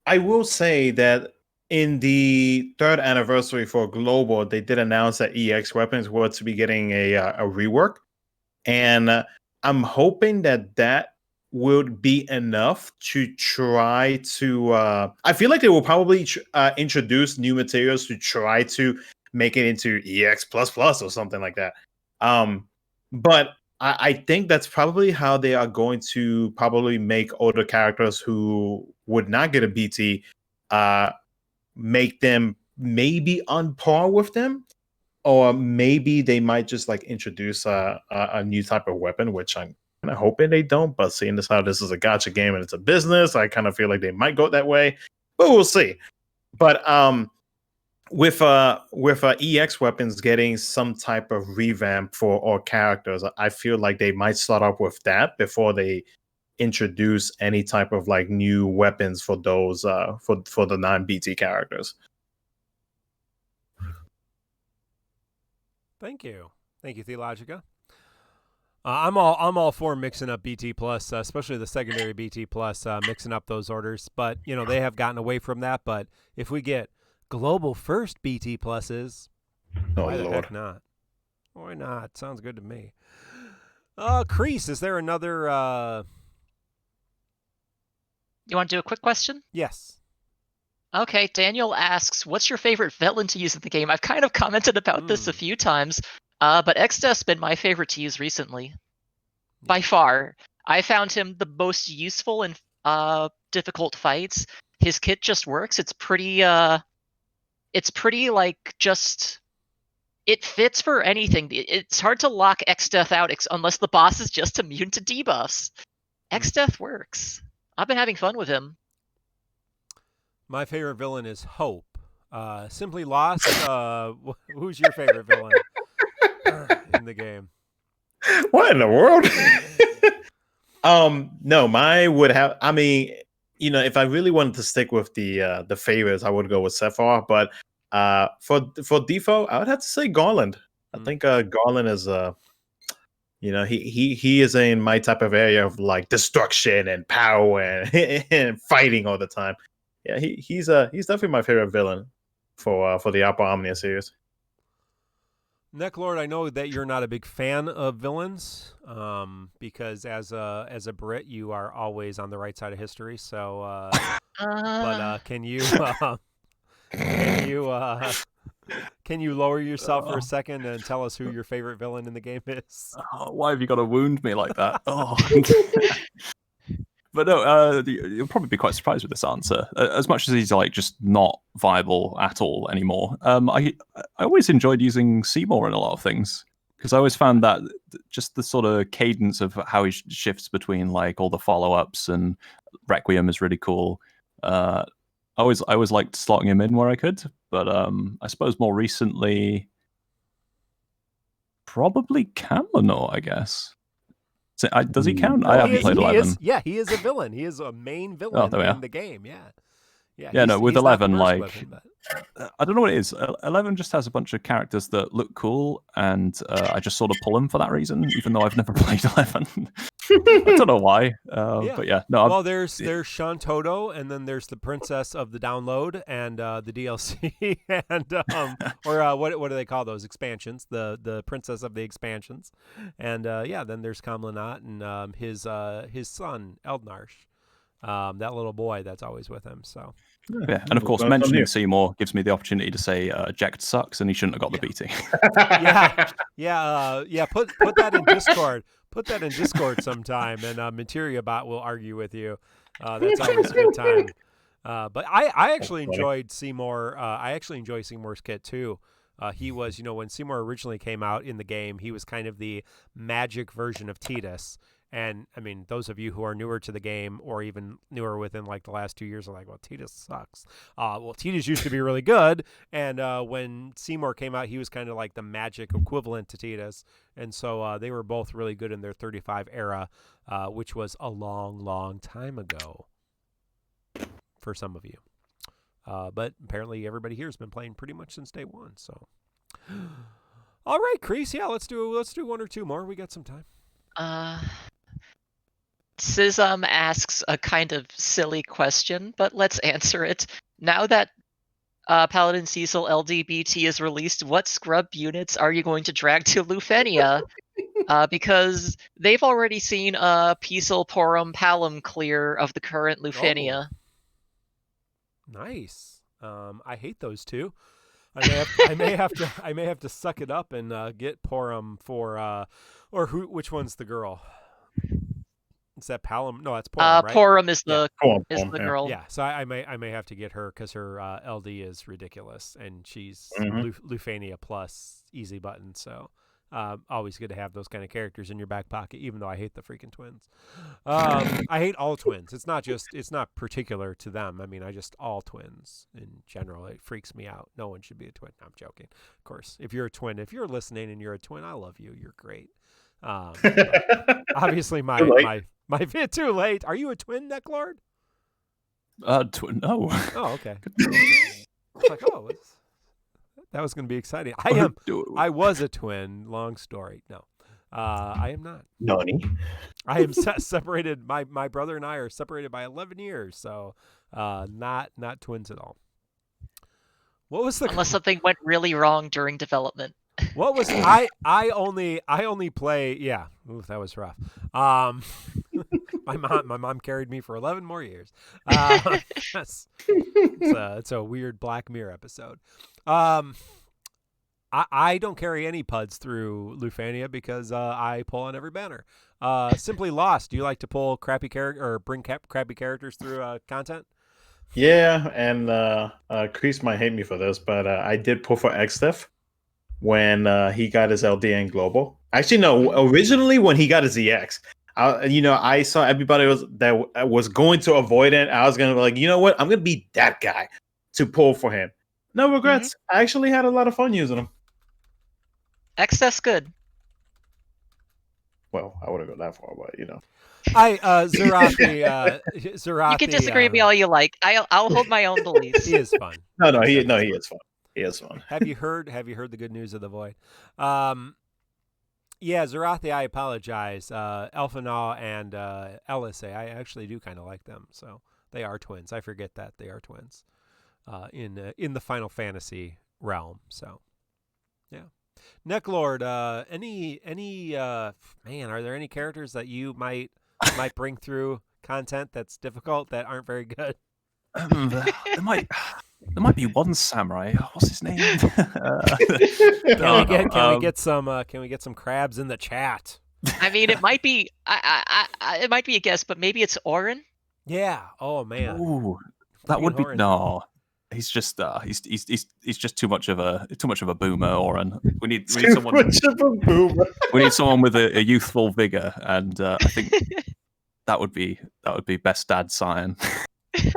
I will say that in the 3rd anniversary for Global, they did announce that EX weapons were to be getting a rework, and I'm hoping that would be enough to try to. I feel like they will probably introduce new materials to try to make it into EX or something like that. But I think that's probably how they are going to probably make older characters who would not get a BT, make them maybe on par with them, or maybe they might just like introduce a new type of weapon, which I'm kind of hoping they don't. But seeing as how this is a gacha game and it's a business, I kind of feel like they might go that way, but we'll see. But with EX weapons getting some type of revamp for all characters, I feel like they might start off with that before they introduce any type of like new weapons for those for the non-BT characters. Thank you, Theologica. I'm all for mixing up BT Plus, especially the secondary BT Plus, mixing up those orders. But they have gotten away from that. But if we get global first BT Pluses, why the heck not? Why not? Sounds good to me. Keiss, is there another? You want to do a quick question? Yes. Okay, Daniel asks, what's your favorite villain to use in the game? I've kind of commented about this a few times, but XDeath's been my favorite to use recently. By far. I found him the most useful in difficult fights. His kit just works. It's pretty like just... It fits for anything. It's hard to lock XDeath out unless the boss is just immune to debuffs. XDeath works. I've been having fun with him. My favorite villain is Hope. Simply Lost. Who's your favorite villain in the game? What in the world? No, mine would have. I mean, if I really wanted to stick with the favorites, I would go with Sephar. But for default, I would have to say Garland. I think Garland is he is in my type of area of like destruction and power and fighting all the time. Yeah, he's definitely my favorite villain for the Upper Omnia series. Necklord, I know that you're not a big fan of villains, because as a Brit, you are always on the right side of history. So, but can you lower yourself for a second and tell us who your favorite villain in the game is? Why have you got to wound me like that? Oh. But no, you'll probably be quite surprised with this answer. As much as he's like just not viable at all anymore, I always enjoyed using Seymour in a lot of things, because I always found that just the sort of cadence of how he shifts between like all the follow-ups and Requiem is really cool. I always liked slotting him in where I could, but I suppose more recently, probably Camlanor, I guess. So, does he count? I haven't played 11. He is a villain. He is a main villain in the game. Yeah, no, with he's 11, not the like, first weapon, but... I don't know what it is. 11 just has a bunch of characters that look cool, and I just sort of pull them for that reason, even though I've never played 11. I don't know why, but yeah. No, well, there's Sean Toto, and then there's the Princess of the Download, and the DLC, and what do they call those expansions? The Princess of the Expansions, and then there's Kamlanat and his son Eldnarsh, that little boy that's always with him. So. Yeah, and of course, mentioning Seymour gives me the opportunity to say Jack sucks, and he shouldn't have got the BT. Put that in Discord. Put that in Discord sometime, and Materiabot will argue with you. That's always a good time. But I actually enjoyed Seymour. I actually enjoy Seymour's kit too. He was, when Seymour originally came out in the game, he was kind of the magic version of Tidus. And I mean, those of you who are newer to the game, or even newer within like the last 2 years, are like, "Well, Tidus sucks." Well, Tidus used to be really good, and when Seymour came out, he was kind of like the magic equivalent to Tidus, and so they were both really good in their 35 era, which was a long, long time ago for some of you. But apparently, everybody here has been playing pretty much since day one. So, all right, Keiss, let's do one or two more. We got some time. Sism asks a kind of silly question, but let's answer it. Now that Paladin Cecil LDBT is released, what scrub units are you going to drag to Lufania? Because they've already seen Peasel Porum Palum clear of the current Lufania. Oh. Nice. I hate those two. I may have to suck it up and get Porum for which one's the girl? Is that Palum? No, that's Porum, right? Porum is the girl. Yeah, so I may have to get her because her LD is ridiculous, and she's Lufania plus easy button. So always good to have those kind of characters in your back pocket, even though I hate the freaking twins. I hate all twins. It's not particular to them. I mean, all twins in general. It freaks me out. No one should be a twin. I'm joking. Of course, if you're a twin, if you're listening and you're a twin, I love you. You're great. Obviously, my too late. Are you a twin, Necklord? Twin? No. Oh, okay. It's like, that was going to be exciting. I was a twin. Long story. No, I am not. Nani? I am separated. My brother and I are separated by 11 years, so not twins at all. What was unless something went really wrong during development? What was I only play? Yeah, ooh, that was rough. My mom carried me for 11 more years. It's a weird Black Mirror episode. I don't carry any PUDs through Lufania because I pull on every banner. Simply Lost. Do you like to pull crappy bring crappy characters through content? Yeah, and Keiss might hate me for this, but I did pull for XDiff when he got his LD and Global. Actually, no. Originally, when he got his EX, I saw everybody was going to avoid it. I was going to be like, you know what? I'm going to be that guy to pull for him. No regrets. I actually had a lot of fun using him. XDiff's good. Well, I wouldn't go that far, but Zerathi. You can disagree with me all you like. I'll hold my own beliefs. He is fun. No, he is fun. He is fun. Have you heard the good news of the Void? Yeah, Zerathi, I apologize. Elfanaw and LSA, I actually do kind of like them. So they are twins. I forget that they are twins in the Final Fantasy realm. So yeah. Necklord, any man, are there any characters that you might bring through content that's difficult that aren't very good? There might be one samurai. What's his name? Can we get some crabs in the chat? I mean, it might be it might be a guess, but maybe it's Orin. Yeah. Oh man. Ooh, that would be no. He's just he's just too much of a boomer, Orin. We need someone. Much of a boomer. We need someone with a youthful vigor, and I think that would be best dad Cyan.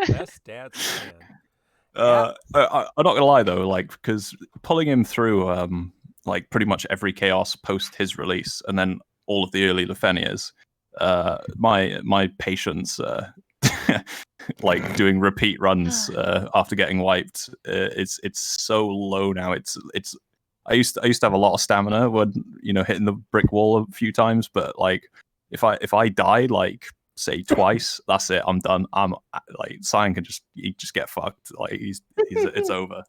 Best dad Cyan. I'm not gonna lie though, because pulling him through pretty much every chaos post his release, and then all of the early Lufanias, my patience, like doing repeat runs after getting wiped, it's so low now. It's I used to have a lot of stamina when hitting the brick wall a few times, but like if I die like say twice, that's it. I'm done. I'm like Cyan can just get fucked. Like he's it's over.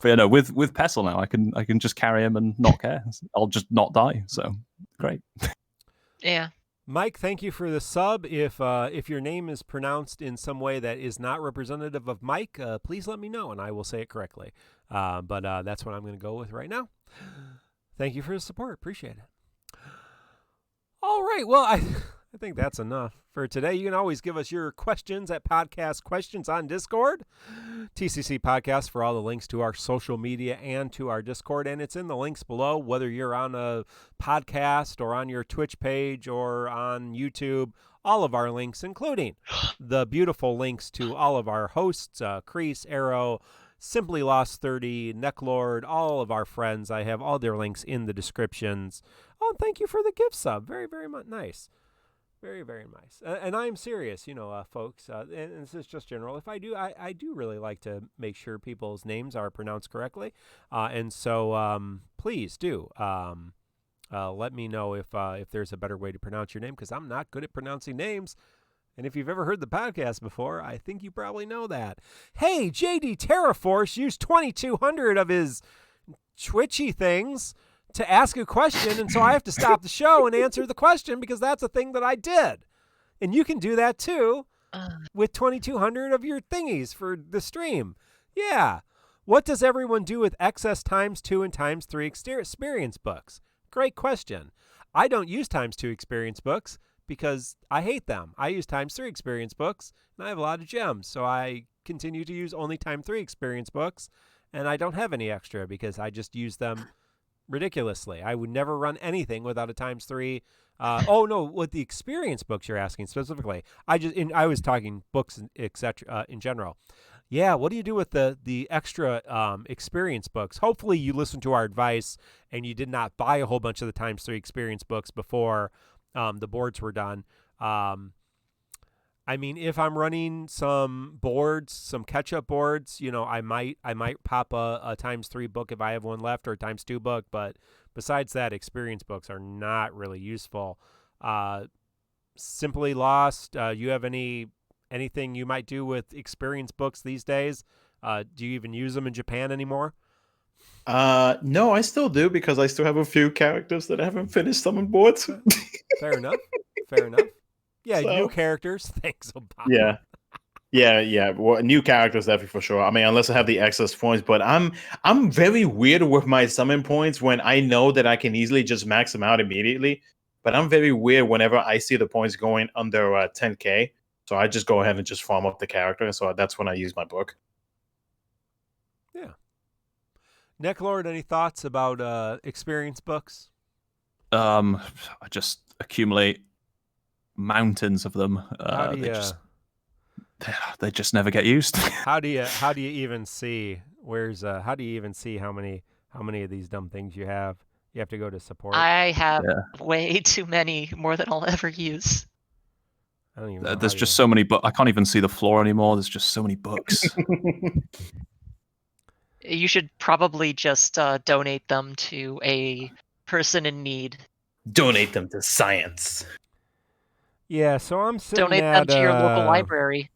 But with Pestle now, I can just carry him and not care. I'll just not die. So great. Yeah. Mike, thank you for the sub. If your name is pronounced in some way that is not representative of Mike, please let me know and I will say it correctly. But that's what I'm going to go with right now. Thank you for the support. Appreciate it. All right. Well, I think that's enough for today. You can always give us your questions at Podcast Questions on Discord. TCC Podcast for all the links to our social media and to our Discord. And it's in the links below, whether you're on a podcast or on your Twitch page or on YouTube. All of our links, including the beautiful links to all of our hosts, Keiss, Arrow, Simply Lost 30, Necklord, all of our friends. I have all their links in the descriptions. Oh, thank you for the gift sub. Very, very much nice. Very, very nice. And I'm serious, folks, and this is just general. If I do really like to make sure people's names are pronounced correctly. And so please do let me know if there's a better way to pronounce your name, because I'm not good at pronouncing names. And if you've ever heard the podcast before, I think you probably know that. Hey, JD Terraforce used 2,200 of his Twitchy things to ask a question, and so I have to stop the show and answer the question because that's a thing that I did. And you can do that too with 2,200 of your thingies for the stream. Yeah. What does everyone do with excess ×2 and ×3 experience books? Great question. I don't use ×2 experience books because I hate them. I use ×3 experience books, and I have a lot of gems, so I continue to use only ×3 experience books, and I don't have any extra because I just use them ridiculously. I would never run anything without a ×3. Oh no, with the experience books you're asking specifically. I was talking books, etc. In general. Yeah, what do you do with the extra experience books? Hopefully you listened to our advice and you did not buy a whole bunch of the ×3 experience books before the boards were done. I mean, if I'm running some boards, some catch-up boards, I might pop a ×3 book if I have one left, or a ×2 book. But besides that, experience books are not really useful. Simply Lost. You have anything you might do with experience books these days? Do you even use them in Japan anymore? No, I still do because I still have a few characters that I haven't finished some on boards. Fair enough. Yeah, So, new characters. Thanks, Obama. Yeah. Well, new characters definitely for sure. I mean, unless I have the excess points, but I'm very weird with my summon points when I know that I can easily just max them out immediately. But I'm very weird whenever I see the points going under 10k. So I just go ahead and just farm up the character. So that's when I use my book. Yeah. Necklord, any thoughts about experience books? I just accumulate mountains of them. They just never get used. How do you even see how do you even see how many of these dumb things you have? You have to go to support. I have way too many, more than I'll ever use. I don't even know There's just so many books. I can't even see the floor anymore. There's just so many books. You should probably just donate them to a person in need. Donate them to science. Yeah, so I'm sitting Donate at, them to your local library.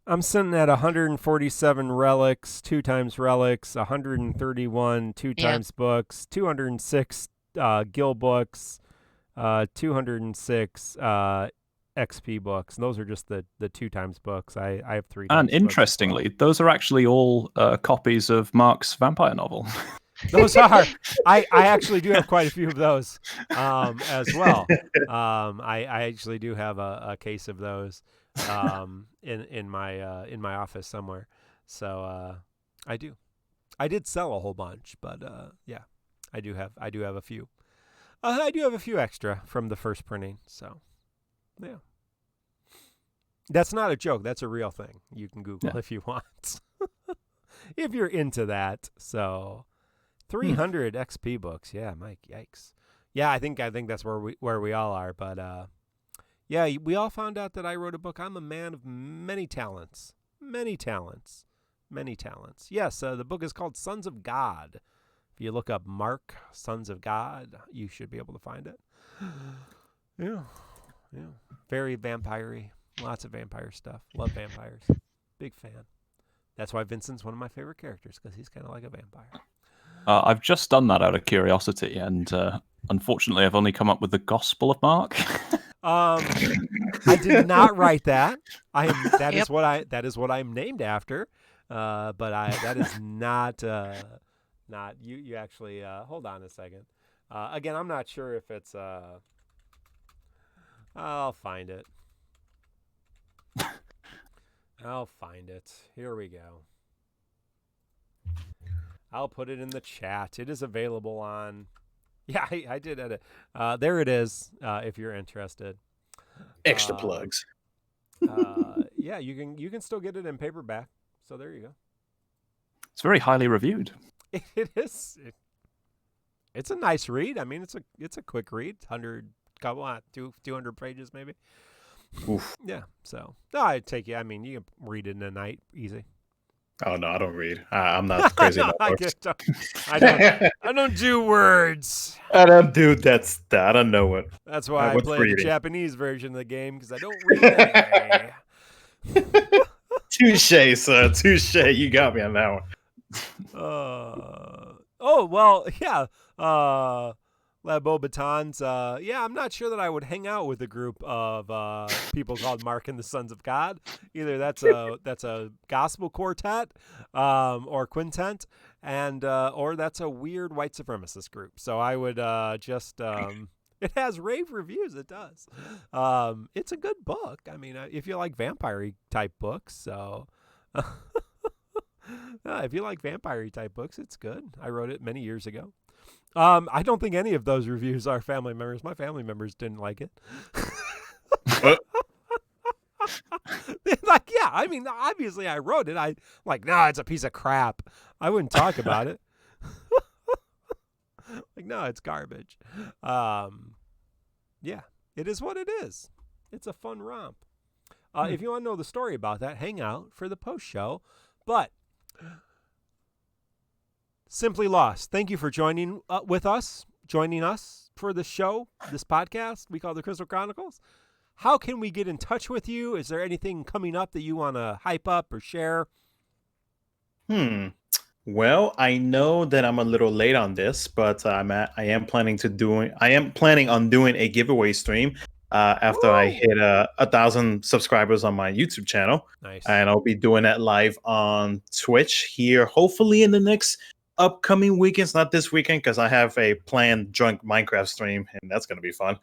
I'm sitting at 147 relics, 2 times relics, 131 2 times books, 206 guild books, 206 XP books. And those are just the 2 times books. I have 3 times. And interestingly, those are actually all copies of Mark's vampire novel. Those are. I actually do have quite a few of those as well. I actually do have a case of those in my office somewhere. So I do. I did sell a whole bunch, but yeah, I do have a few. I do have a few extra from the first printing. So yeah, that's not a joke. That's a real thing. You can Google if you want, if you're into that. So. 300 XP books. Yeah, Mike, yikes. Yeah, I think that's where we all are. But yeah, we all found out that I wrote a book. I'm a man of many talents. Many talents. Many talents. Yes, the book is called Sons of God. If you look up Mark, Sons of God, you should be able to find it. Yeah. Very vampire-y. Lots of vampire stuff. Love vampires. Big fan. That's why Vincent's one of my favorite characters, because he's kind of like a vampire. I've just done that out of curiosity, and unfortunately, I've only come up with the Gospel of Mark. I did not write that. That is what I'm named after. But that is not you actually hold on a second. Again, I'm not sure if it's I'll find it. Here we go. I'll put it in the chat. It is available on. Yeah, I did edit. There it is. If you're interested. Extra plugs. Yeah, you can still get it in paperback. So there you go. It's very highly reviewed. It is. It's a nice read. I mean, it's a quick read. 200 pages maybe. Oof. Yeah. So no, I take you. I mean, you can read it in a night, easy. Oh no, I don't read. I'm not crazy about books. I don't do words. I don't do that. I don't know it. That's why I play reading? the Japanese version of the game, because I don't read anyway. Touche, sir. Touche. You got me on that one. Oh well, yeah. La Beauxbatons. Yeah, I'm not sure that I would hang out with a group of people called Mark and the Sons of God. Either that's a gospel quartet or quintet, and or that's a weird white supremacist group. So I would just. It has rave reviews. It does. It's a good book. I mean, if you like vampire type books, so. If you like vampire type books, it's good. I wrote it many years ago. I don't think any of those reviews are family members. My family members didn't like it. Like, yeah, I mean, obviously I wrote it. It's a piece of crap. I wouldn't talk about it. Like, no, it's garbage. Yeah, it is what it is. It's a fun romp. If you want to know the story about that, hang out for the post show. But Simply Lost, thank you for joining us for the show, this podcast we call the Crystal Chronicles. How can we get in touch with you? Is there anything coming up that you want to hype up or share? Well, I know that I'm a little late on this, but I am planning on doing a giveaway stream after I hit 1,000 subscribers on my YouTube channel. Nice. And I'll be doing that live on Twitch here, hopefully in the next upcoming weekends, not this weekend, because I have a planned drunk Minecraft stream, and that's going to be fun.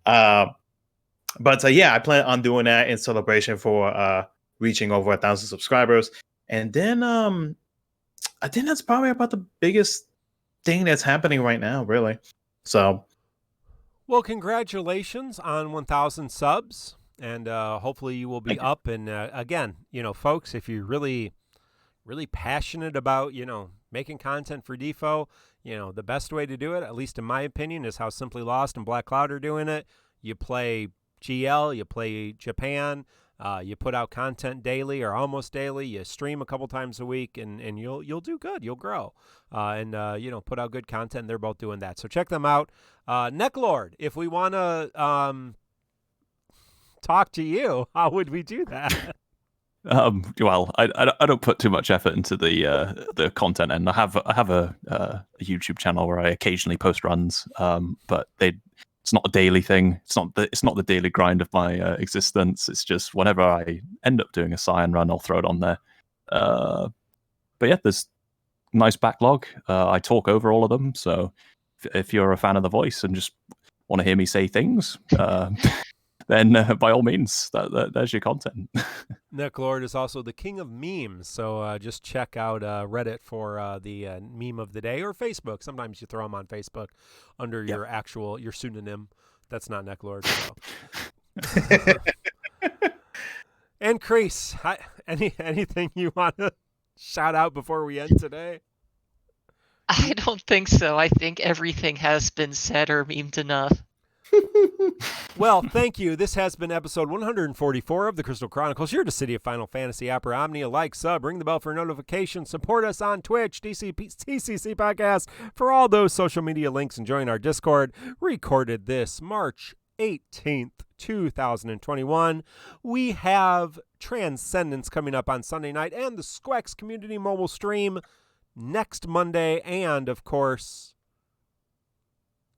But yeah, I plan on doing that in celebration for reaching over 1,000 subscribers. And then I think that's probably about the biggest thing that's happening right now, really. So, well, congratulations on 1,000 subs, and hopefully you will be up. And again, folks, if you're really passionate about, making content for Defo, the best way to do it, at least in my opinion, is how Simply Lost and Black Cloud are doing it. You play GL, you play Japan, you put out content daily or almost daily, you stream a couple times a week, and you'll do good, you'll grow, and put out good content. They're both doing that, so check them out. Necklord, if we want to talk to you, how would we do that? Well, I don't put too much effort into the content, and I have a YouTube channel where I occasionally post runs, but it's not a daily thing. It's not the daily grind of my existence. It's just whenever I end up doing a Cyan run, I'll throw it on there. But yeah, there's a nice backlog. I talk over all of them, so if you're a fan of the voice and just want to hear me say things, then by all means, there's your content. Necklord is also the king of memes, so just check out Reddit for the meme of the day, or Facebook. Sometimes you throw them on Facebook under your pseudonym. That's not Necklord. So. And Keiss, anything you want to shout out before we end today? I don't think so. I think everything has been said or memed enough. Well, thank you. This has been episode 144 of the Crystal Chronicles, your Dissidia Final Fantasy Opera Omnia. Like, sub, ring the bell for notifications, support us on Twitch, TCC Podcast for all those social media links, and join our Discord. Recorded this March 18th, 2021. We have Transcendence coming up on Sunday night and the Squex Community Mobile Stream next Monday, and, of course,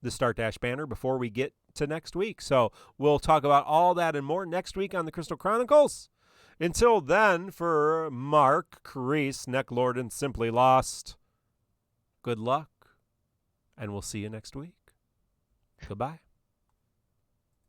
the Start Dash banner before we get to next week. So we'll talk about all that and more next week on the Crystal Chronicles. Until then, for Mark, Keiss, Necklord, and Simply Lost, good luck, and we'll see you next week. Goodbye.